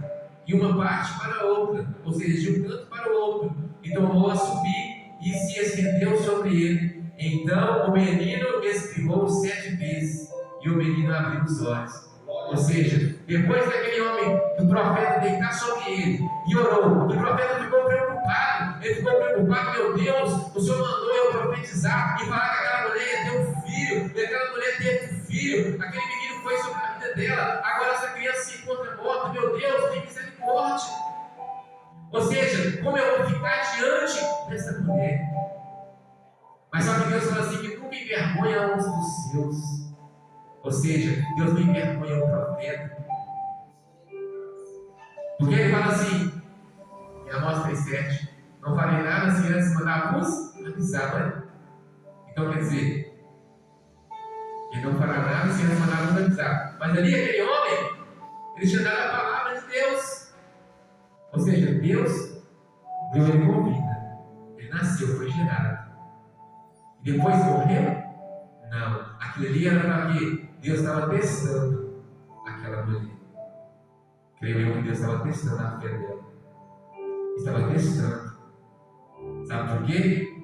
de uma parte para a outra, ou seja, de um canto para o outro, e tomou a subir e se estendeu sobre ele. Então o menino espirrou 7 vezes, e o menino abriu os olhos. Ou seja, depois daquele homem, do profeta deitar sobre ele e orou, o profeta ficou preocupado. Ele ficou preocupado: meu Deus, o Senhor mandou eu profetizar e falar que aquela mulher ia ter um filho, e aquela mulher teve um filho, aquele menino foi sobre a vida dela, agora essa criança se encontra morta. Meu Deus, tem misericórdia. Ou seja, como eu vou ficar diante dessa mulher? Mas só que Deus fala assim: que nunca envergonha uns dos seus. Ou seja, Deus não envergonha o profeta. Porque ele fala assim, em Amós 3:7, não falei nada assim antes de mandar vos avisar, não é? Então quer dizer, ele não fará nada assim antes de mandar vos avisar. Mas ali aquele homem, ele tinha dado a palavra de Deus. Ou seja, Deus deu ele com vida. Ele nasceu, foi gerado. E depois morreu? Não. Aquilo ali era para quê? Deus estava testando aquela mulher. Creio eu que Deus estava testando a fé dela. Estava testando. Sabe por quê?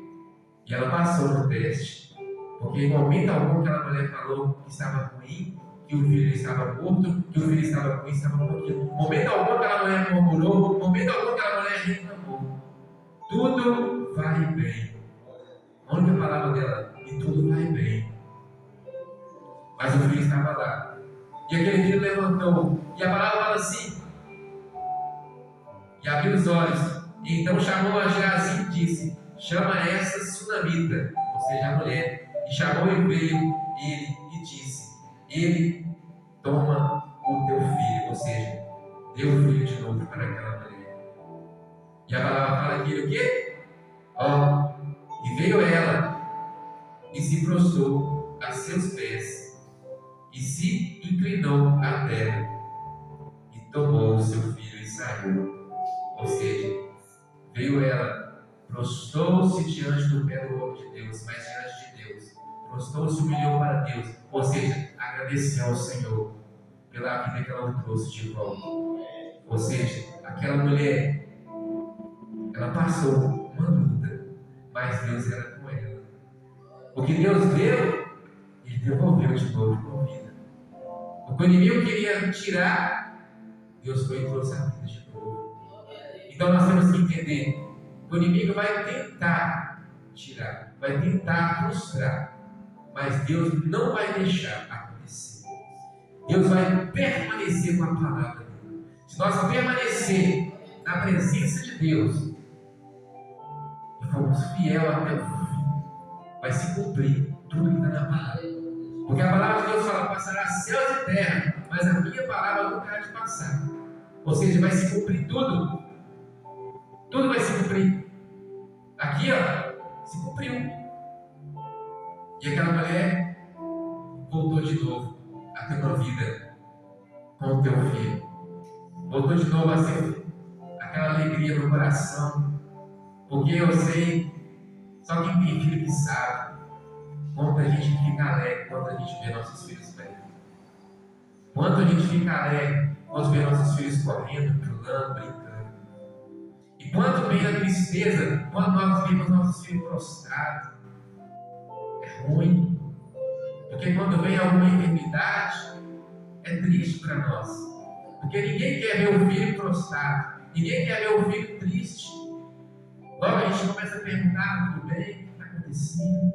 E ela passou no teste. Porque em momento algum aquela mulher falou que estava ruim, que o filho estava morto, que o filho estava ruim, estava com aquilo. Em momento algum aquela mulher murmurou, em momento algum aquela mulher reclamou. Tudo vai bem. A única palavra dela, e tudo vai bem. Mas o filho estava lá. E aquele filho levantou. E a palavra fala assim. E abriu os olhos. E então chamou a Geazi e disse: chama essa sunamita, ou seja, a mulher. E chamou e veio ele e disse: ele toma o teu filho, ou seja, deu o filho de novo para aquela mulher. E a palavra fala aqui o quê? E veio ela e se prostrou a seus pés e se inclinou à terra e tomou o seu filho e saiu. Ou seja, veio ela, prostrou-se diante do pé do homem de Deus, mas diante de Deus, prostrou-se e humilhou para Deus, ou seja, agradeceu ao Senhor pela vida que ela o trouxe de volta. Ou seja, aquela mulher, ela passou uma luta, mas Deus era com ela. O que Deus deu, Ele devolveu de novo com vida. O que o inimigo queria tirar, Deus foi e trouxe a vida de novo. Então nós temos que entender, o inimigo vai tentar tirar, vai tentar frustrar, mas Deus não vai deixar acontecer. Deus vai permanecer com a palavra dele. Se nós permanecer na presença de Deus e formos fiel até o fim, vai se cumprir tudo que está na palavra. Porque a palavra de Deus fala: passará céus e terra, mas a minha palavra nunca há de passar. Ou seja, vai se cumprir tudo. Tudo vai se cumprir. Aqui, se cumpriu. E aquela mulher voltou de novo a ter uma vida com o teu filho. Voltou de novo a ser aquela alegria no coração. Porque eu sei, só quem tem filho que sabe, quanto a gente fica alegre quando a gente vê nossos filhos bem. Quanto a gente fica alegre quando vê nossos filhos correndo, pulando, brincando. E quanto vem a tristeza quando nós vemos nossos filhos prostrados. É ruim. Porque quando vem alguma enfermidade, é triste para nós. Porque ninguém quer ver o filho prostrado. Ninguém quer ver o filho triste. Logo a gente começa a perguntar: tudo bem? O que está acontecendo?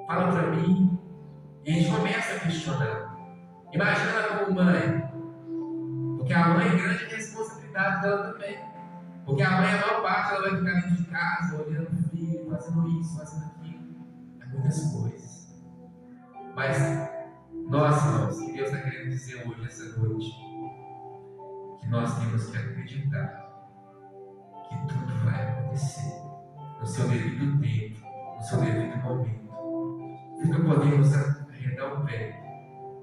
Fala para mim. E a gente começa a questionar. Imagina ela como mãe. Porque a mãe é grande responsabilidade dela também. Porque a mãe, a maior parte, ela vai ficar dentro de casa, olhando o filho, fazendo isso, fazendo aquilo. É muitas coisas. Mas nós, irmãos, que Deus está querendo dizer hoje, essa noite, que nós temos que acreditar que tudo vai acontecer no seu devido tempo, no seu devido momento. Nunca podemos arredar o pé,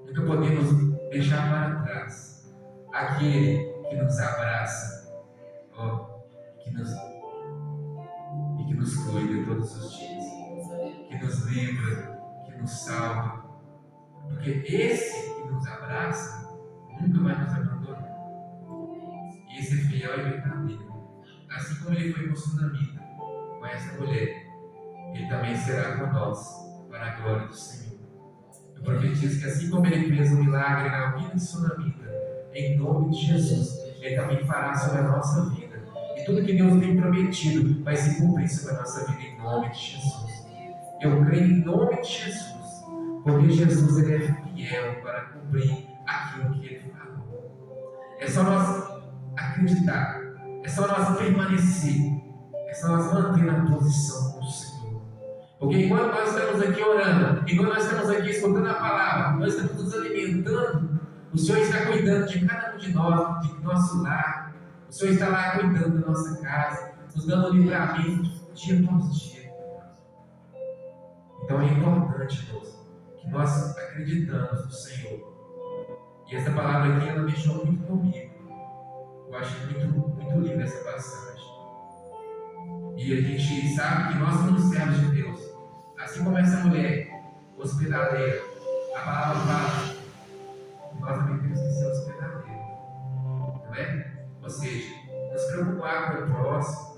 nunca podemos deixar para trás aquele que nos abraça, que nos cuida todos os dias, que nos livra, que nos salva. Porque esse que nos abraça nunca vai nos abandonar. E esse é fiel e verdadeiro. Assim como ele foi com Sunamita, com essa mulher, ele também será com nós, para a glória do Senhor. Eu profetizo que assim como ele fez um milagre na vida de Sunamita, em nome de Jesus, ele também fará sobre a nossa vida. E tudo que Deus tem prometido vai se cumprir sobre a nossa vida em nome de Jesus. Eu creio em nome de Jesus, porque Jesus ele é fiel para cumprir aquilo que ele falou. É só nós acreditar, é só nós permanecer, é só nós manter na posição com o Senhor. Porque enquanto nós estamos aqui orando, enquanto nós estamos aqui escutando a palavra, nós estamos nos alimentando, o Senhor está cuidando de cada um de nós, de nosso lar. O Senhor está lá cuidando da nossa casa, nos dando livramento dia após dia. Então é importante, irmãos, que nós acreditamos no Senhor. E essa palavra aqui, ela mexeu muito comigo. Eu achei muito linda essa passagem. E a gente sabe que nós somos servos de Deus. Assim como essa mulher hospedadeira, a palavra fala, nós também temos que ser hospedadeiros. Não é? Ou seja, nos preocupar com o próximo,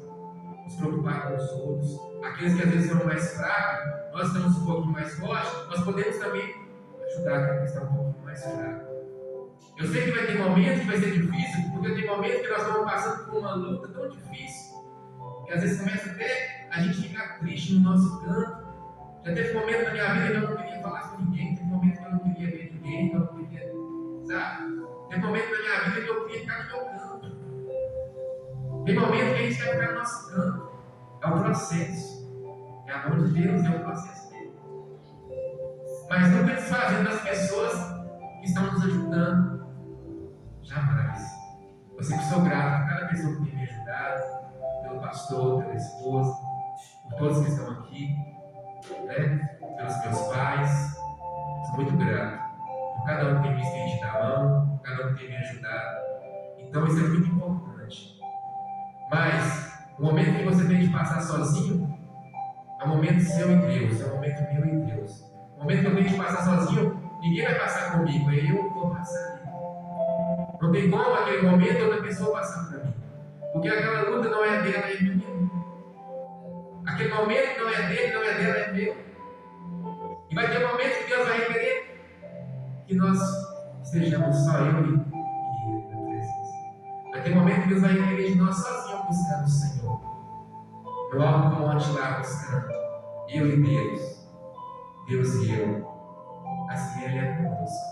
nos preocupar com os outros. Aqueles que às vezes são mais fracos, nós estamos um pouquinho mais fortes, nós podemos também ajudar aquele que está um pouquinho mais fraco. Eu sei que vai ter momentos que vai ser difícil, porque tem momentos que nós estamos passando por uma luta tão difícil, que às vezes começa até a gente ficar triste no nosso canto. Já teve momento na minha vida que eu não queria falar com ninguém, teve momento que eu não queria ver ninguém, que eu não queria, sabe? Tem momento na minha vida que eu queria ficar no meu canto. Tem momento que a gente quer ficar no nosso canto. É um processo. É amor de Deus, é um processo dele. Mas nunca desfazendo das pessoas que estão nos ajudando. Jamais. Eu sempre sou grato por cada pessoa que tem me ajudado, pelo pastor, pela esposa, por todos que estão aqui, né? Pelos meus pais. Sou muito grato por cada um que tem me estendido a mão, por cada um que tem me ajudado. Então isso é muito importante. Mas o momento que você tem de passar sozinho é um momento seu e Deus, é um momento meu e Deus. O momento que eu tenho de passar sozinho, ninguém vai passar comigo, é eu que vou passar ali. Não tem como aquele momento outra pessoa passar para mim. Porque aquela luta não é dela, é minha. Aquele momento não é dele, não é dela, é meu. E vai ter momentos que Deus vai querer que nós estejamos só eu e Ele na presença. Vai ter momentos que Deus vai querer de nós sozinhos buscando o Senhor. No alto do monte lá buscando. Eu e Deus. Deus e eu. Assim Ele é conosco.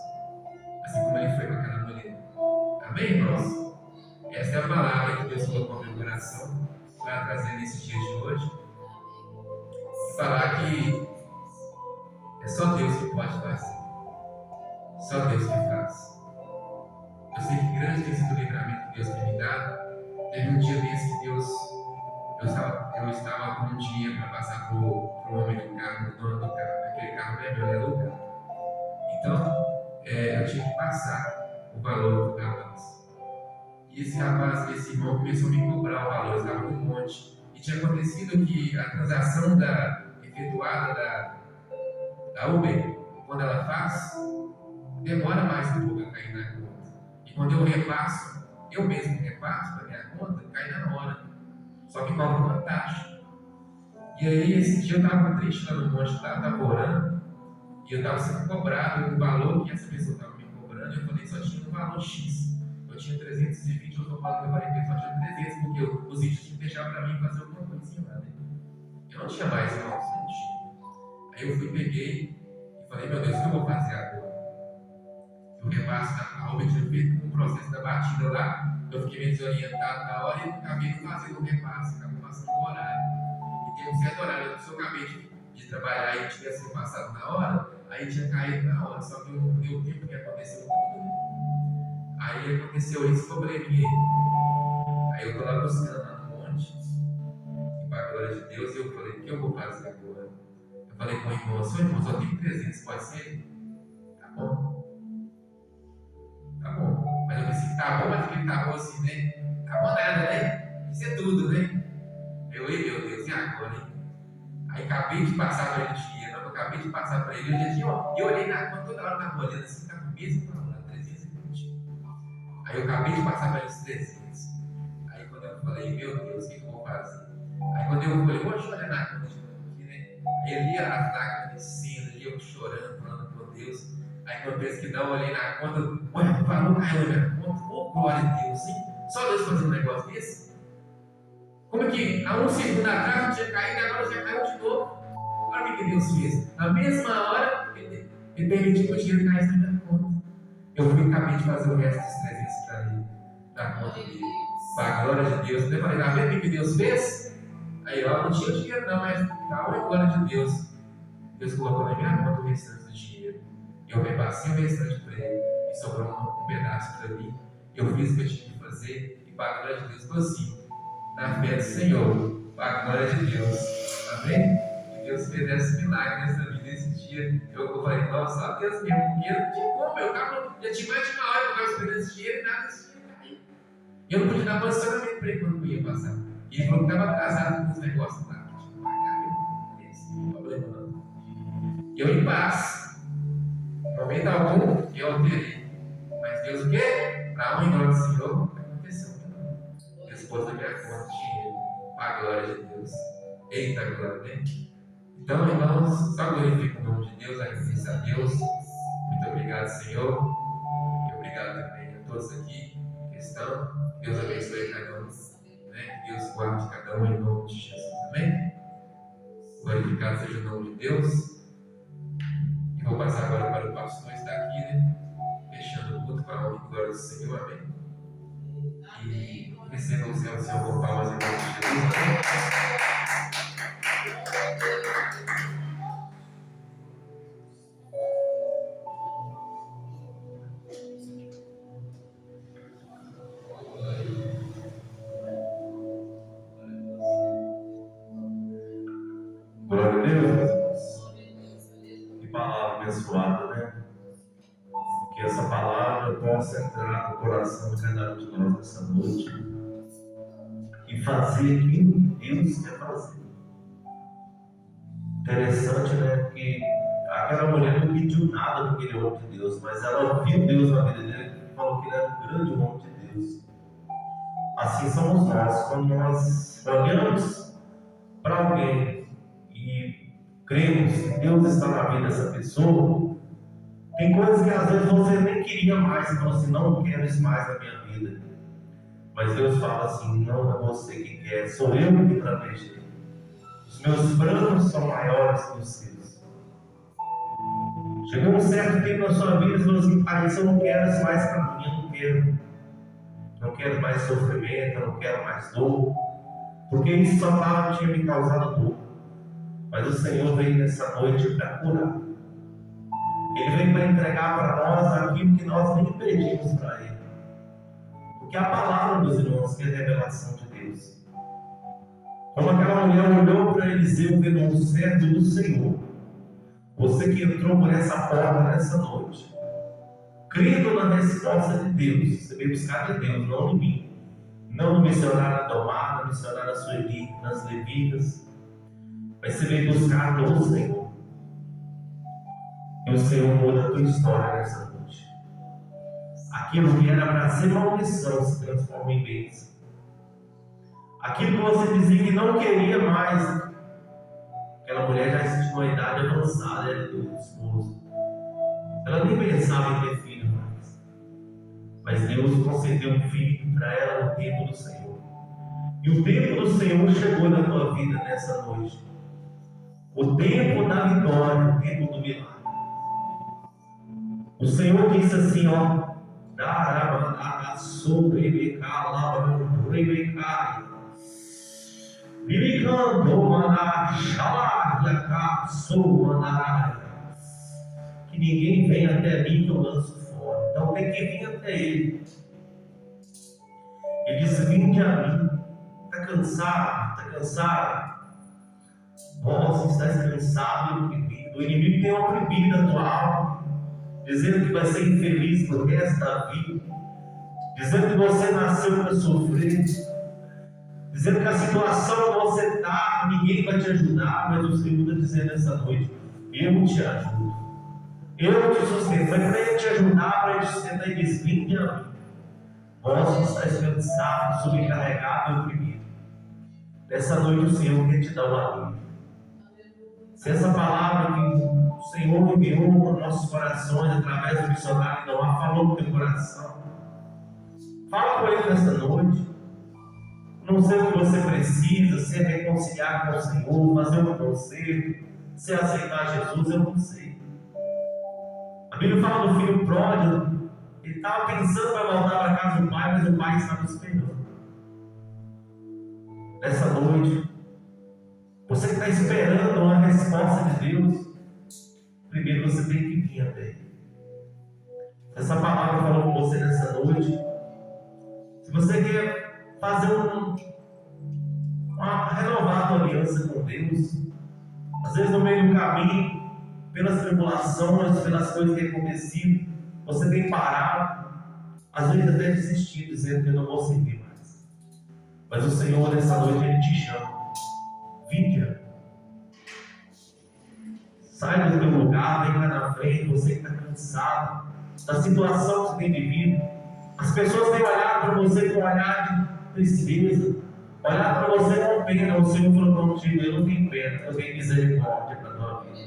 Assim como Ele foi com aquela mulher. Amém, irmãos? Essa é a palavra que Deus colocou no meu coração para trazer nesse dia de hoje. E falar que é só Deus que pode fazer. Só Deus que faz. Eu sei que grande tem sido o livramento que Deus tem me dado. Teve um dia desse que Deus... Eu estava com um dia para passar para o homem do carro, do dono do carro. Aquele carro não é meu, é alugado. Então, eu tinha que passar o valor do rapaz. E esse rapaz, esse irmão, começou a me cobrar o valor. Eu estava no monte. E tinha acontecido que a transação efetuada da Uber, quando ela faz, demora mais um pouco a cair na conta. E quando eu repasso, eu mesmo repasso para minha conta, cai na hora. Só que cobra uma taxa. E aí, esse dia eu estava triste lá no monte, estava orando, e eu estava sendo cobrado o valor que essa pessoa estava me cobrando. Eu falei que só tinha um valor X. Eu tinha 320, eu estou falando que eu falei que só tinha 300, porque os índios tinham que deixar para mim fazer alguma coisinha lá, né? Eu não tinha mais, irmãos, não tinha. Aí eu fui, peguei e falei, meu Deus, o que eu vou fazer agora? O repasse da Uber tinha feito um processo da batida lá, eu fiquei meio desorientado na hora e acabei não fazendo o repasse, acabou passando o horário. E tem um certo horário, se eu acabei de trabalhar e tivesse passado na hora, aí tinha caído na hora, só que não deu tempo que aconteceu tudo. Aí aconteceu esse probleminha. Aí eu estou lá buscando lá no monte, e para a glória de Deus, eu falei, o que eu vou fazer agora? Eu falei com o irmão, seu irmão, só tem 300, pode ser? Tá bom. Tá bom. Mas eu pensei, tá bom, mas aquele tá bom assim, né? Tá bom nada, né? Isso é tudo, né? Eu, meu Deus, e agora, hein? Aí acabei de passar para ele o dinheiro, eu acabei de passar para ele, eu já tinha, eu olhei na conta, toda hora eu estava olhando assim, tá com o mesmo valor, 320. Aí eu acabei de passar para ele os 300. Aí quando eu falei, meu Deus, o que eu vou fazer? Aí quando eu falei, vou olhar na conta de novo aqui, né? Aí eu li as lágrimas descendo, ali eu chorando, falando com Deus. Aí quando eu penso que não, eu olhei na conta, olha, o valor caiu na minha conta, oh glória a Deus, hein? Só Deus fazer um negócio desse? Como é que há um segundo atrás não tinha caído e agora já caiu de novo? Olha o que Deus fez. Na mesma hora, ele permitiu que o dinheiro caísse na minha conta. Eu fui e acabei de fazer o resto dos 300 para ele, na conta dele. Para a glória de Deus. Eu falei, tá vendo o que Deus fez? Aí eu não tinha dinheiro não, mas calma, a glória de Deus. Deus colocou na minha conta o restante do dinheiro. Eu repassei o restante para ele e sobrou um pedaço para mim. Eu fiz o que eu tinha que fazer e para a glória de Deus estou assim, na fé do Senhor, para a glória de Deus. Amém? Que Deus fez esse milagre nessa vida, nesse dia. Eu falei, nossa, só Deus mesmo, porque não tinha como, já tinha mais de uma hora que eu estava esperando esse dinheiro e nada desse dinheiro cair. E eu não podia dar posicionamento para ele quando eu ia passar. E ele falou que estava atrasado com os negócios lá. Tinha que pagar, não problema não. E eu em paz. No momento algum, eu alterei. Mas Deus o quê? Para honra e glória do Senhor, aconteceu. Minha esposa me conta dinheiro. Para a glória de Deus. Eita glória, né? Então, irmãos, só glorifico o nome de Deus, agradeço a Deus. Muito obrigado, Senhor. E obrigado também a todos aqui que estão. Deus abençoe cada um. Né? Que Deus guarde cada um em nome de Jesus. Amém? Glorificado seja o nome de Deus. E vou passar agora para o pastor estar aqui, né? Fechando o culto para a honra e glória do Senhor. Amém? E recebam o Senhor com palmas em nome de Jesus. Amém? Glória a Deus, meus irmãos. Que palavra abençoada, né? Que essa palavra possa entrar no coração de cada um de nós nessa noite e fazer aquilo que Deus quer fazer. Interessante, né? Que aquela mulher não pediu nada para aquele homem de Deus, mas ela ouviu Deus na vida dele e falou que ele era um grande homem de Deus. Assim somos nós, quando nós olhamos para alguém e cremos que Deus está na vida dessa pessoa, tem coisas que às vezes você nem queria mais, e falou assim, não quero isso mais na minha vida. Mas Deus fala assim, não é você que quer, sou eu que planejei. Os meus planos são maiores que os seus. Chegou um certo tempo na sua vida e falou assim, isso eu não quero isso mais para mim, eu não quero. Não quero mais sofrimento, eu não quero mais dor, porque isso só tinha me causado dor. Mas o Senhor veio nessa noite para curar. Ele veio para entregar para nós aquilo que nós nem pedimos para Ele. Porque a palavra dos irmãos que é a revelação de Deus. Como aquela mulher olhou para Eliseu vendo um servo do Senhor. Você que entrou por essa porta nessa noite, crendo na resposta de Deus, você veio buscar de Deus, não em mim. Não no missionário Adomar, no missionário Sueli, nas Levitas. Mas você veio buscar no Senhor. E o Senhor muda a tua história nessa noite. Aquilo que era para ser maldição se transforma em bênção. Aquilo que você dizia que não queria mais. Aquela mulher já tinha uma idade avançada, era do esposo. Ela nem pensava em ter filho mais. Mas Deus concedeu um filho para ela no tempo do Senhor. E o tempo do Senhor chegou na tua vida nessa noite. O tempo da vitória, o tempo do milagre. O Senhor disse assim, ó, que ninguém venha até mim que eu lanço fora. Então tem que vir até Ele. Ele disse, vinde a mim. Está cansado? Está cansado? Vós estáis cansado e oprimido. O inimigo tem oprimido a tua alma, dizendo que vai ser infeliz no resto da vida, dizendo que você nasceu para sofrer, dizendo que a situação que você está, ninguém vai te ajudar, mas o Senhor está dizendo essa noite, eu te ajudo, eu te sustento. Foi para Ele te ajudar, para Ele te sustentar e diz, vinde a mim, vós estáis cansados, sobrecarregados e oprimidos. Nessa noite o Senhor quer te dar um alívio. Se essa palavra que o Senhor enviou para os nossos corações através do missionário Noah falou no teu coração, fala com Ele nessa noite. Não sei o que você precisa, se é reconciliar com o Senhor, fazer um conselho, se é aceitar Jesus, eu não sei. A Bíblia fala do filho pródigo, ele estava pensando para voltar para a casa do pai, mas o pai estava esperando. Nessa noite, você que está esperando uma resposta de Deus, primeiro você tem que vir até Ele. Essa palavra falou com você nessa noite. Se você quer fazer renovar a tua aliança com Deus, às vezes no meio do caminho, pelas tribulações, pelas coisas que têm acontecido, você tem parado. às vezes até desistir, dizendo que eu não vou servir mais. Mas o Senhor, nessa noite, Ele te chama. Vinde. Sai do teu lugar, vem lá na frente, você que está cansado da situação que você tem vivido. As pessoas têm olhado para você com um olhar de tristeza, olhar para você com pena. O Senhor falou contigo: eu não tenho pena, eu tenho misericórdia para a tua vida.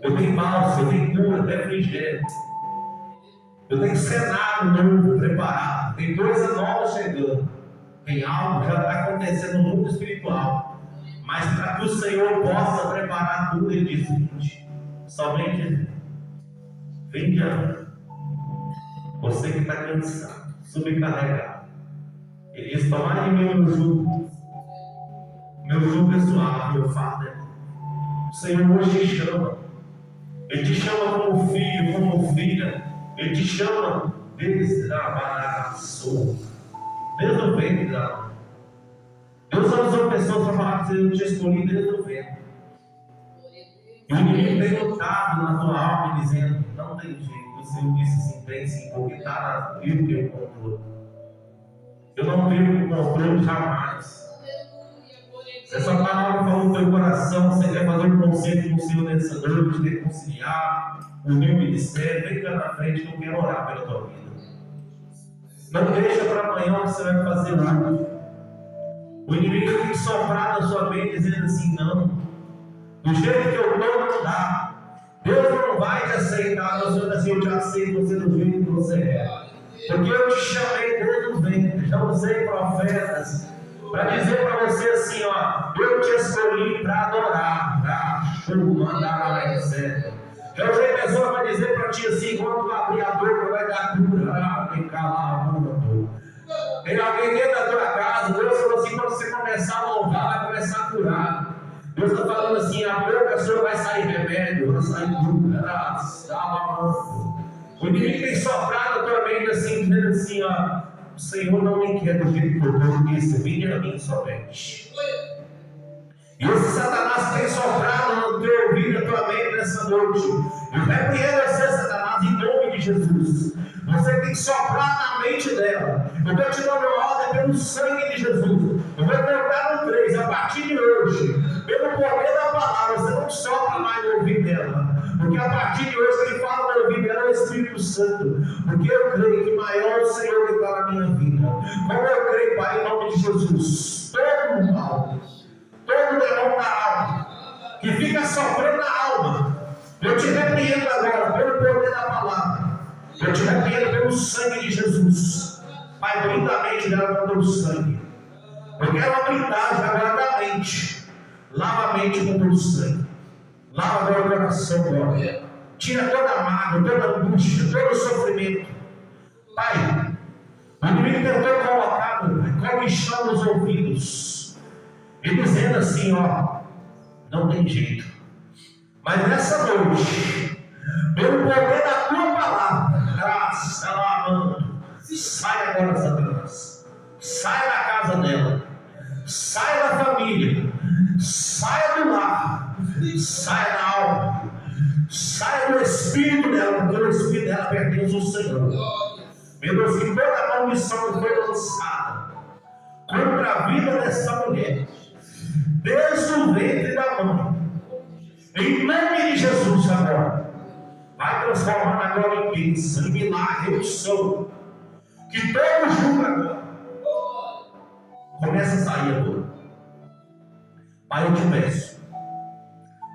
Eu tenho bálsamo, eu tenho cura, refrigério. Eu tenho cenário novo preparado, tem coisa nova chegando, tem algo que já está acontecendo no mundo espiritual. Mas para que o Senhor possa preparar tudo, Ele diz o seguinte: somente vem diante. Você que está cansado, subcarregado, Ele diz: tomai de mim o meu jugo. Meu jugo é suave, meu fardo é. O Senhor hoje te chama. Ele te chama como filho, como filha. Ele te chama desde a baraçou, desde o ventre da mãe. Deus usou pessoas para falar que você não te escolhi desde o ventre. E o inimigo tem lutado na tua alma dizendo: não tem jeito. O Senhor disse assim: tem sim, porque está na Bíblia o controle. Eu não perco o controle jamais. Se essa palavra falou no teu coração, você quer fazer um conselho com o Senhor nessa noite, reconciliar o meu ministério, vem cá na frente que eu quero orar pela tua vida. Não deixa para amanhã o que você vai fazer hoje. O inimigo tem que soprar na sua mente dizendo assim: não, do jeito que eu estou não dá. Deus não vai te aceitar. Deus vai dizer assim: eu te aceito você do jeito que você é. Porque eu te chamei desde o ventre, já usei profetas para dizer para você assim: ó, eu te escolhi para adorar, para mandar, etc. Já usei pessoas para dizer para ti assim: quando tu abrir a boca vai dar cura, tem que calar a boca. Tem alguém dentro da tua casa, Deus falou assim: quando você começar a louvar, vai começar a curar. Deus está falando assim: a boca sua vai sair remédio, vai sair cura. O inimigo tem soprado a tua mente assim, dizendo assim: ó, o Senhor não me quer do jeito que eu estou, disse, vinde a mim somente. E esse Satanás tem soprado no teu ouvido, a tua mente nessa noite. Eu repreendo você, Satanás, em nome de Jesus. Você tem que soprar na mente dela. Eu estou te dando ordem pelo sangue de Jesus. Eu vou contar no 3, a partir de hoje, pelo poder da palavra, você não sopra mais no ouvido dela. Porque a partir de hoje, quem fala no ouvido dela é o Espírito Santo. Porque eu creio que maior é o Senhor que está na minha vida. Como eu creio, Pai, em nome de Jesus, todo mal, todo demônio da alma, que fica soprando na alma, eu te repreendo agora, pelo poder da palavra. Eu te repreendo pelo sangue de Jesus. Pai, brinda a mente dela pelo sangue. Eu quero uma blindagem agora da mente. Lava a mente com teu sangue. Lava agora o coração agora. Tira toda a mágoa, toda a angústia, todo o sofrimento. Pai, o inimigo tentou colocar, comichão nos ouvidos. E dizendo assim: ó, não tem jeito. Mas nessa noite, pelo poder da tua palavra, graça, ela amando, sai agora, Satanás. Sai da casa dela. Sai da família. Sai do lar. Sai da alma. Sai do espírito dela, porque o espírito dela pertence ao Senhor. Meu Deus, que toda maldição foi lançada contra a vida dessa mulher, desde o ventre da mãe. Em nome de Jesus agora. Vai transformando agora em bênção, em milagre, em som. Que todo julgo agora começa a sair agora. Pai, eu te peço,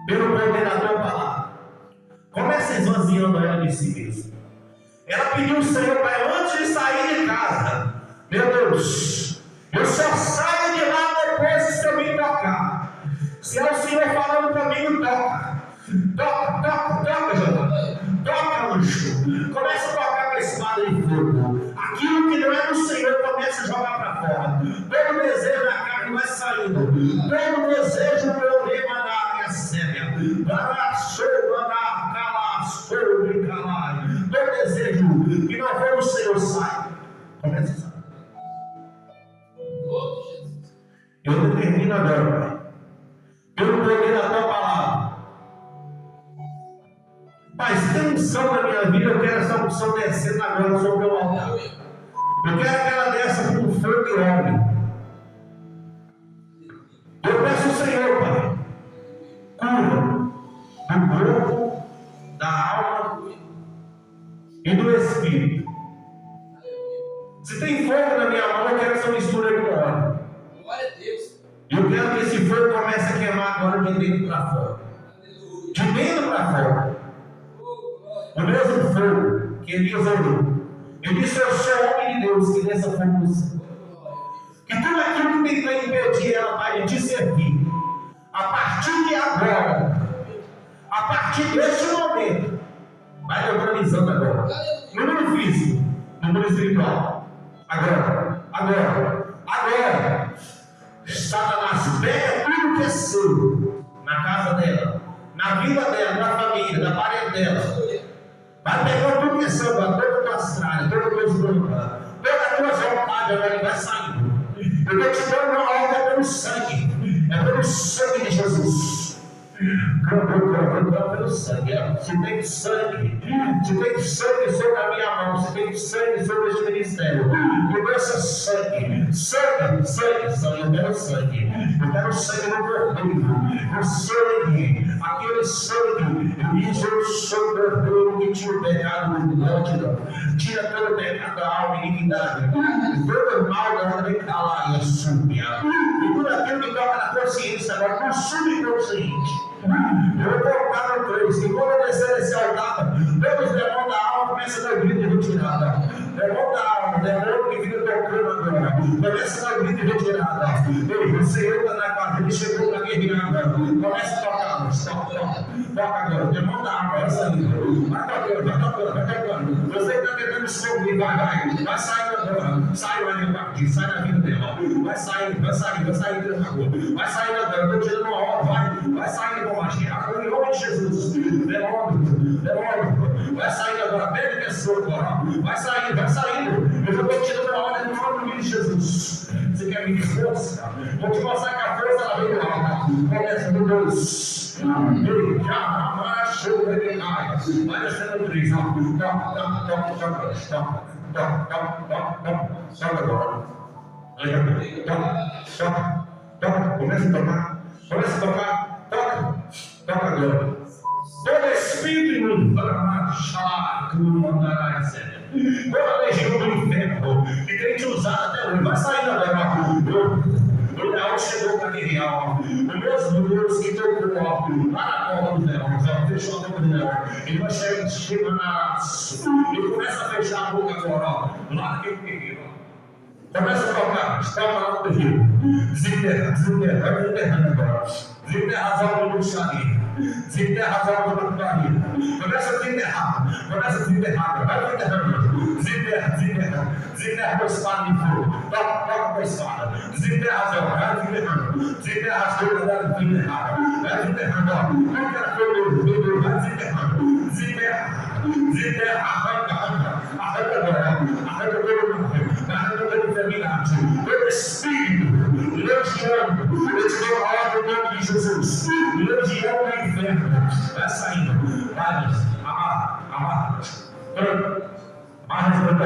pelo poder da tua palavra, começa esvaziando ela de si mesma. Ela pediu ao Senhor, Pai, antes de sair de casa, meu Deus, eu só saio de lá depois que o Senhor me tocar. Se é o Senhor falando comigo, toca. Toca, Jeová. Toca, anjo. Começa a tocar com a espada de fogo. Aquilo que não é do Senhor, começa a jogar para fora. Todo desejo da carne vai saindo. Todo desejo do problema da minha séria. Todo desejo que não for do Senhor, sai. Começa a sair. Eu determino agora, Pai, pelo poder da tua palavra. Pai, se tem unção na minha vida, eu quero essa unção descendo agora sobre o meu altar. Eu quero que ela desça como fogo e óleo. Eu peço ao Senhor, Pai, cura do corpo, da alma e do espírito. Se tem fogo na minha mão, eu quero que essa mistura com óleo. Glória a Deus. Eu quero que esse fogo comece a queimar agora de dentro para fora. De dentro para fora. O mesmo fogo que Elias orou. Ele disse: eu sou homem de Deus, que desça fogo no céu. Que tudo aquilo que tentou impedir ela, Pai, de te servir, a partir de agora, a partir deste momento, vai neutralizando agora. No mundo físico, no mundo espiritual. Agora. Satanás, pega tudo que é seu, na casa dela, na vida dela, na família, na parede dela. Vai pegar tudo que é seu, toda a tua estrada, toda a tua escolha, toda a tua vontade, agora ele vai saindo. Eu estou te dando uma ordem pelo sangue, é pelo sangue de Jesus. Pelo sangue, se tem sangue sobre a minha mão, se tem sangue sobre este ministério, eu peço sangue, eu quero sangue no cordeiro, o sangue, aquele sangue, eu sou o cordeiro que tira o pecado do multidão, tira todo o pecado da alma e iniquidade, todo o mal da alma vem calar e assumiar, e tudo aquilo que toca na consciência, agora no subconsciente. Eu vou colocar no 3, que quando eu descer nesse altar, todos os demônios da alma começam a dar grito de retirada. Demônio da alma, demônio que fica tocando agora, começa a dar grito de retirada. O Senhor está na casa, ele chegou para guerrear. Começa a tocar, toca agora. Demônio da alma, vai saindo. Vai tocando. Você que está tentando esconder, vai saindo agora. Sai na vida dela. Vai saindo agora. Vai saindo agora. Eu estou tirando uma hora, vai saindo com magia. Em nome de Jesus. Demônio. Vai saindo agora. Bebe pessoa agora. Vai saindo. Eu já estou tirando uma hora em nome de Jesus. Você quer me força? Vou te mostrar que a força ela vem do alto. Começa no 2. Ele já marchou, ele cai. Vai descendo no 3. Toca agora. Toca. Começa a tocar. Toca agora. Todo espírito imundo, toda legião do inferno que tem te usado até hoje, vai saindo agora. O leão chegou para guerrear. O mesmo Deus que tocou lá na cova do leão, fechou a boca do leão. Ele vai chegar na aço. Ele começa a fechar a boca agora, lá naquele guerreiro. Começa a tocar, está falando do rio. Desenterra, vai desenterrando agora. Desenterra as obras do bruxaria. Desenterra as obras da putaria. Começa a desenterrar, vai desenterrando. Desenterra com a espada de fogo. Toca com a espada. Desenterra as obras, vai desenterrando. Desenterra as coisas, vai desenterrando. Não quero coisa, vai desenterrando. Desenterra, arranca toda enfermidade, todo espírito, legião, eu te dou a ordem em nome de Jesus, legião do inferno, vai saindo, vai, amarra, amarra essa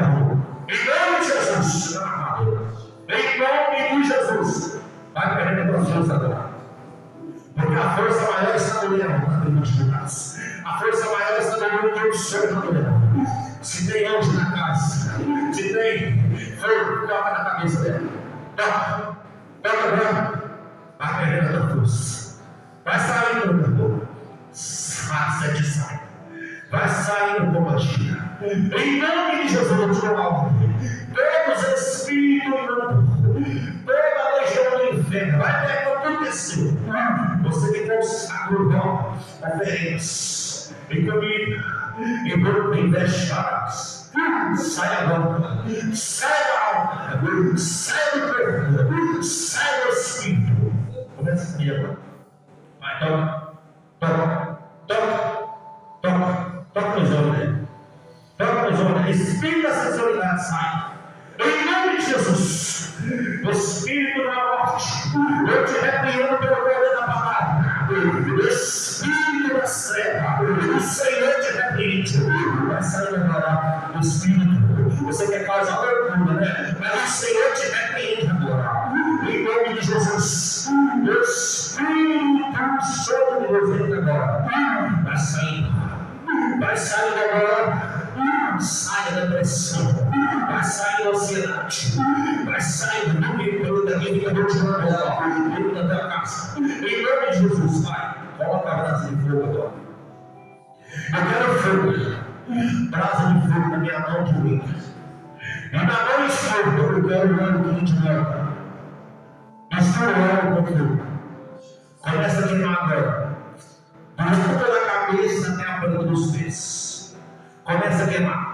rua, em nome de Jesus, em nome de Jesus, vai perdendo a tua força agora, porque a força maior está no leão, a força maior está no leão que eu sou no leão. Se tem anjo na casa, se tem fogo, toca na cabeça dela. Toca. Vai perdendo a tua força. Vai saindo do corpo. Sai. Vai saindo com magia. Em nome de Jesus, eu te dou a ordem. Todos os espíritos imundos, toda a legião do inferno, vai pegar tudo isso. Você que consagrou oferendas, em comida, em grupo, em vexadas. Sai agora, sai da alma, sai do corpo, sai do espírito. Começa aqui agora. Vai, toca nos homens, espírito da sensualidade sai. Em nome de Jesus, o espírito da morte, eu te repreendo pelo poder da palavra. O espírito da trevas, o Senhor te repreende. Vai sair agora o espírito. Você quer causar loucura, né? de Jesus. Espírito Santo de Deus, entra agora. Vai saindo. Vai saindo agora. Saia da pressão. Vai sair da ansiedade. Vai sair do meio daquele que eu te mando dentro da tua casa. Em nome de Jesus, Pai. Coloca a brasa de fogo agora. Eu quero fogo. Brasa de fogo na minha mão direita. E na mão esquerda eu quero o óleo quente de água. Mistura o óleo com fogo. Começa a queimar agora. Do fundo da cabeça até a planta dos pés. Começa a queimar.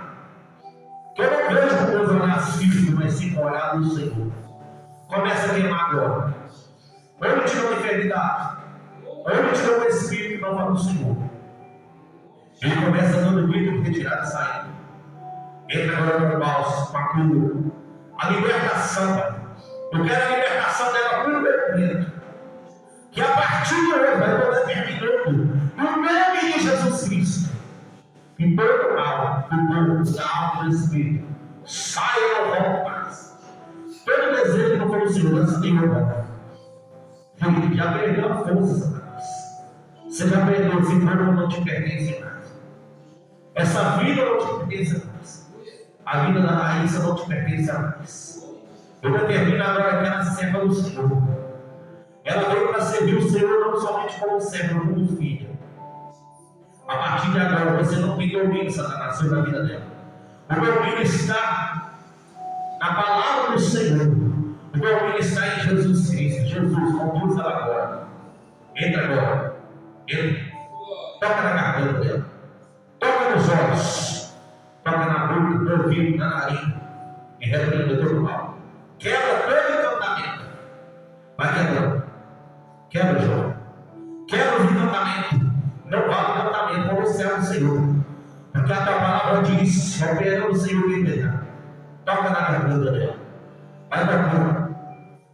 Eu não vejo com meus olhos físicos, mas fico olhado no Senhor. Começa a queimar agora. Onde tirou a enfermidade? Onde tirou o espírito que não vai no Senhor? Ele começa dando grito de retirada e saindo. Entra agora no balso, com a cura. A libertação, Pai. Eu quero a libertação dela por dentro. Que a partir de hoje vai estar terminando. No nome de Jesus Cristo. E todo mal, do corpo, da alma e do espírito, saia ao volta mais. Todo desejo que não for o Senhor, lança em meu volta. Já perdeu a força, Satanás. Você já perdeu, esse corpo não te pertence mais. Essa vida não te pertence mais. A vida da Raíssa não te pertence mais. Eu determino agora que ela serva do Senhor. Ela veio para servir o Senhor não somente como serva, como filha. A partir de agora, você não tem domínio, Satanás, sobre a vida dela. O domínio está na palavra do Senhor. O domínio está em Jesus Cristo. Jesus, conduz ela agora. Entra agora. Entra. Toca na garganta dela. Toca nos olhos. Toca na boca, no ouvido, na narina. E repreenda todo o mal. Quebra todo encantamento. Vai quebrando. Quebra, João. Quebra os encantamentos. Não vale encantamento como o céu do Senhor. Porque a tua palavra diz: operando o Senhor em verdade. Toca na garganta dela. Vai tocando.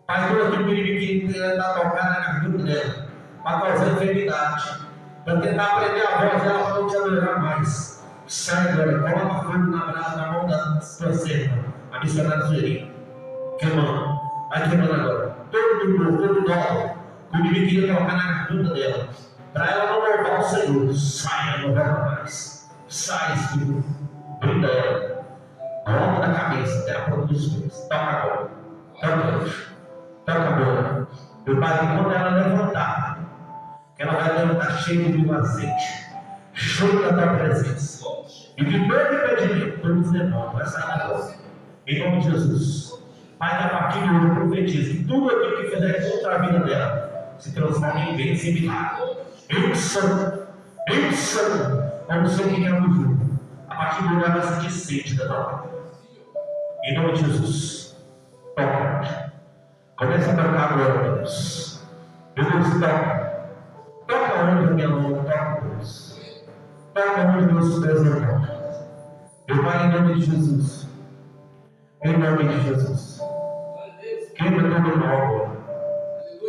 Faz todo aquilo que o inimigo está tocando na garganta dela. Para causar enfermidade. Para tentar aprender a voz dela para não te adorar mais. Sai agora. Coloca fogo na mão da sua serva. A missionária Sueli. Queimando. Vai queimando agora. Todo dó. O inimigo queria colocar na garganta dela. Para ela não louvar o Senhor. Sai, não volta mais. Sai, Espírito. Brinda ela. Volta da cabeça até a ponta dos pés. Toca agora. Toca agora. Meu Pai, quando ela levantar, que ela vai levantar cheia de um azeite, cheia da tua presença. E que todo impedimento, todos os demônios, vai sair agora. Em nome de Jesus. Pai, que a partir de hoje eu profetizo que tudo aquilo que fizer contra a vida dela se transforme em bênção e milagre. Eu sou, eu não sei quem é o vivo. A partir do lugar vai sentir sede da tua vida. Em nome de Jesus, toca. Começa a tocar agora, Deus. Deus, toca. Toca onde a minha mão, toca, Deus. Toca onde meus pés não tocam. Eu vai em nome de Jesus. Em nome de Jesus. Queima todo o mal agora.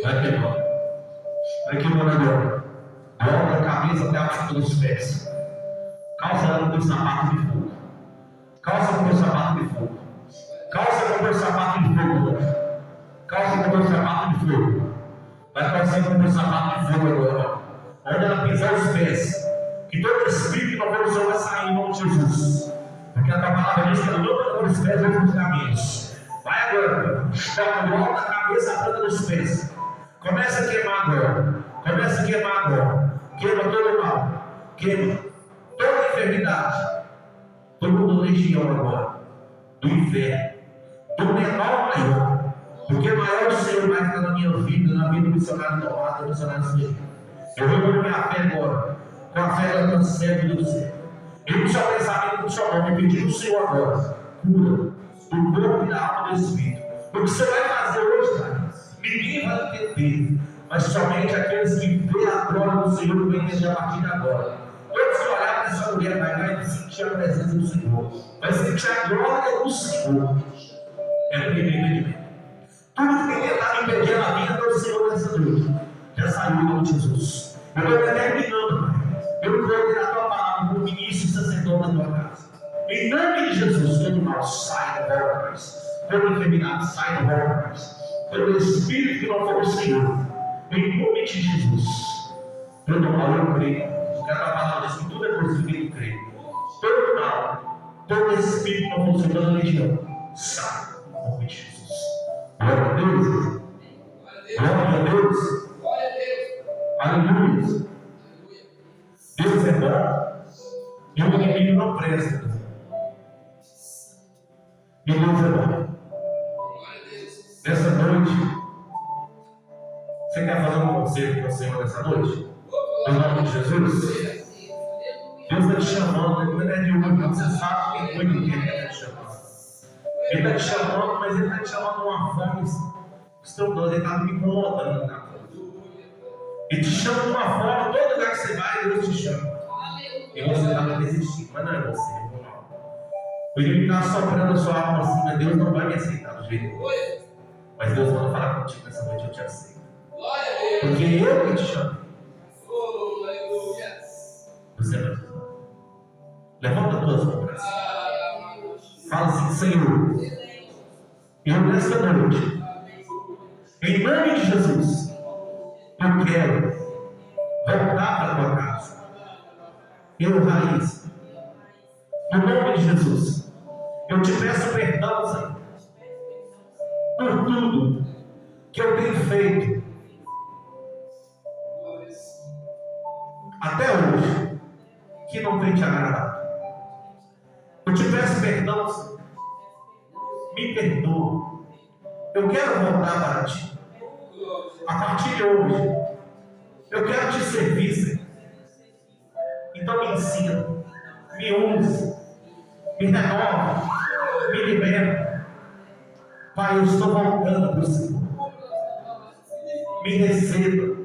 Vai queimando. Vai queimando agora. Volta a cabeça até a ponta dos pés. Calça ela com o teu sapato de fogo. Calça com o teu sapato de fogo. Calça com o teu sapato de fogo. Calça com o teu sapato de fogo. Vai calçar com o teu sapato de fogo agora. Onde ela pisar os pés. Que todo espírito que não for o Senhor vai sair em nome de Jesus. Porque a tua palavra diz que ela não vai os pés outros caminhos. Vai agora. Toca volta a cabeça a ponta dos pés. Começa a queimar agora. Começa a queimar agora. Queima todo o mal. Queima toda enfermidade. Todo legião agora. Do inferno. Do menor ao maior. Porque maior o Senhor vai estar na minha vida, na vida do missionário Tomado, do missionário Sueli. Eu vou pôr minha fé agora. Com a fé da tua serva do céu. E no seu pensamento, no seu nome, pedindo o Senhor agora. Cura do corpo e da alma do Espírito. O que você vai fazer hoje, cara? Ninguém vai entender. Mas somente aqueles que vê a glória do Senhor vão entender a partir de agora. Todos que olharem para essa mulher vai sentir a presença do Senhor. Vai sentir a glória do Senhor. É o primeiro impedimento. Tudo que tem tentado impedir a vida do Senhor nessa noite já saiu em nome de Jesus. Eu estou determinando, Pai. Eu vou ter a tua palavra como ministro e sacerdote da tua casa. Em nome de Jesus, todo mal sai, não volta mais. Toda enfermidade sai, não volta mais. pelo Espírito que não for o Senhor, em nome de Jesus. Todo mal eu creio. Cada palavra diz que tudo é possível, eu creio. Todo mal, todo Espírito que não funciona na religião, sai, em nome de Jesus. Glória a Deus. Glória a Deus. Aleluia. Deus é bom. E o inimigo não presta. E Deus é bom. Nessa noite, você quer fazer um conselho com o Senhor nessa noite? Em nome de Jesus? Deus está te chamando, Ele não é de hoje, você sabe quem foi que Ele está te chamando. Ele está te chamando, mas Ele está te chamando de uma forma estrondosa, Ele está me incomodando na coisa. Ele te chama de uma forma, todo lugar que você vai, Deus te chama. E você está para desistir, mas não é você, irmão. O inimigo está soprando a sua alma assim, mas Deus não vai me aceitar do jeito que eu. Mas Deus manda falar contigo nessa noite, eu te aceito. Porque eu que te chamo. Você vai fazer. Levanta as tuas mãos para cima. Fala assim, Senhor, eu nessa noite, em nome de Jesus, eu quero voltar para a tua casa. Eu, Raiz, no nome de Jesus, eu te peço perdão, Senhor, por tudo que eu tenho feito até hoje, que não tem te agradado. Eu te peço perdão, Senhor. Me perdoa. Eu quero voltar para ti. A partir de hoje, eu quero te servir, Senhor. Então me ensina, me use, me renova, me liberta. Pai, eu estou voltando para o Senhor. Me receba,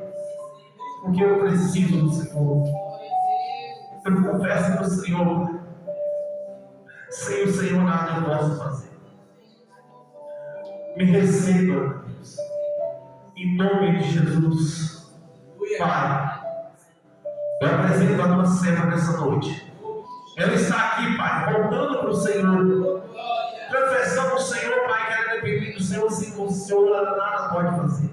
porque eu preciso do Senhor. Eu confesso para o Senhor, Pai. Sem o Senhor nada eu posso fazer. Me receba, Deus, em nome de Jesus. Pai, eu apresento a tua serva nessa noite. Ela está aqui, Pai, voltando para o Senhor, confessando o Senhor, Pai, que ela depende do Senhor, sem o Senhor ela nada pode fazer.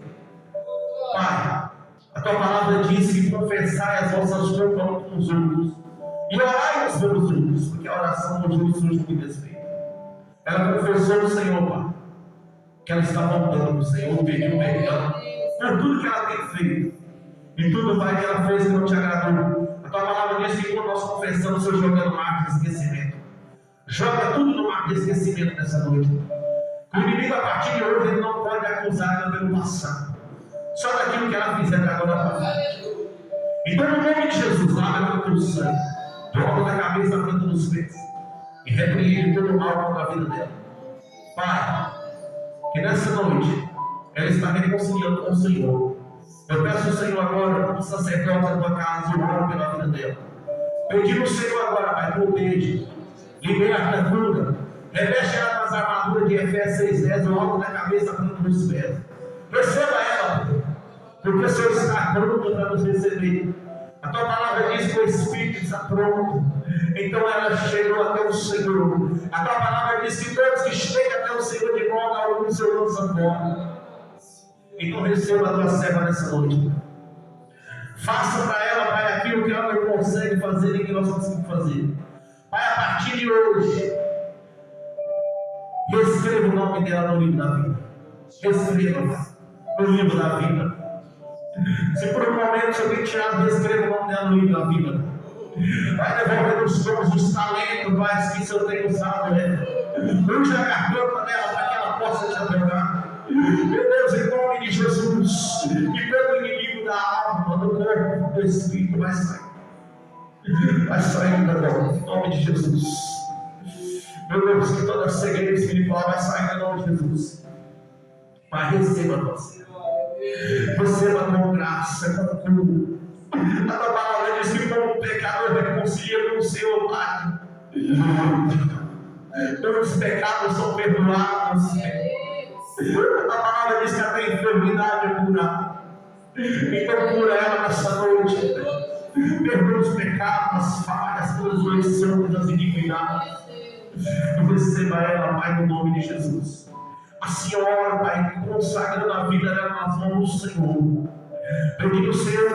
Pai, a tua palavra diz que confessai as vossas culpas uns com os outros e orai uns pelos outros, porque a oração dos outros surge com desfeito. Ela confessou no Senhor, Pai, que ela está voltando para o Senhor, pediu perdão por tudo que ela tem feito e tudo, Pai, que ela fez que não te agradou. A tua palavra diz que quando nós confessamos, o Senhor joga no mar de esquecimento. Joga tudo no mar de esquecimento nessa noite. O inimigo, a partir de hoje, ele não pode acusar ela pelo passado, só daquilo que ela fizer de agora para frente. Então, no nome de Jesus, lava ela com o sangue, volta da cabeça à planta dos pés e repreende todo o mal contra a vida dela. Pai, que nessa noite ela está reconciliando com o Senhor. Eu peço ao Senhor agora, como sacerdote da tua casa, eu oro pela vida dela. Pedi ao Senhor agora, Pai, proteja, liberta, cura, reveste ela com as armaduras de Efésios 6:10, o alto da cabeça à planta dos pés. Receba ela, porque o Senhor está pronto para nos receber. A tua palavra diz que o Espírito está pronto. Então ela chegou até o Senhor. A tua palavra diz que todos que chegam até o Senhor de modo algum o Senhor lança fora. Então receba a tua serva nessa noite. Faça para ela, Pai, aquilo que ela não consegue fazer e que nós conseguimos fazer. Pai, a partir de hoje, reescreva o nome dela no livro da vida. Reescreva no livro da vida. Se por um momento eu tenho tirado, reescreva o nome dela no livro da vida. Vai devolver os dons, os talentos, Pai, que o Senhor tem usado ela. Use a garganta dela para que ela possa te adorar. Meu Deus, em nome de Jesus, que todo inimigo da alma, do corpo, do espírito vai sair. Vai sair da boca, em nome de Jesus. Meu Deus, que toda cegueira espiritual vai sair em nome de Jesus. Pai, receba você. Receba com graça, com cura. A tua palavra diz que como o pecador reconcilia com o Senhor, Pai. Todos os pecados são perdoados. A tua palavra diz que até a enfermidade é curada. Então cura ela nessa noite. Perdoa os pecados, as falhas, as transgressões, as iniquidades. Receba ela, Pai, no nome de Jesus. a senhora, Pai, consagrando a vida dela nas mãos do Senhor, pedindo o Senhor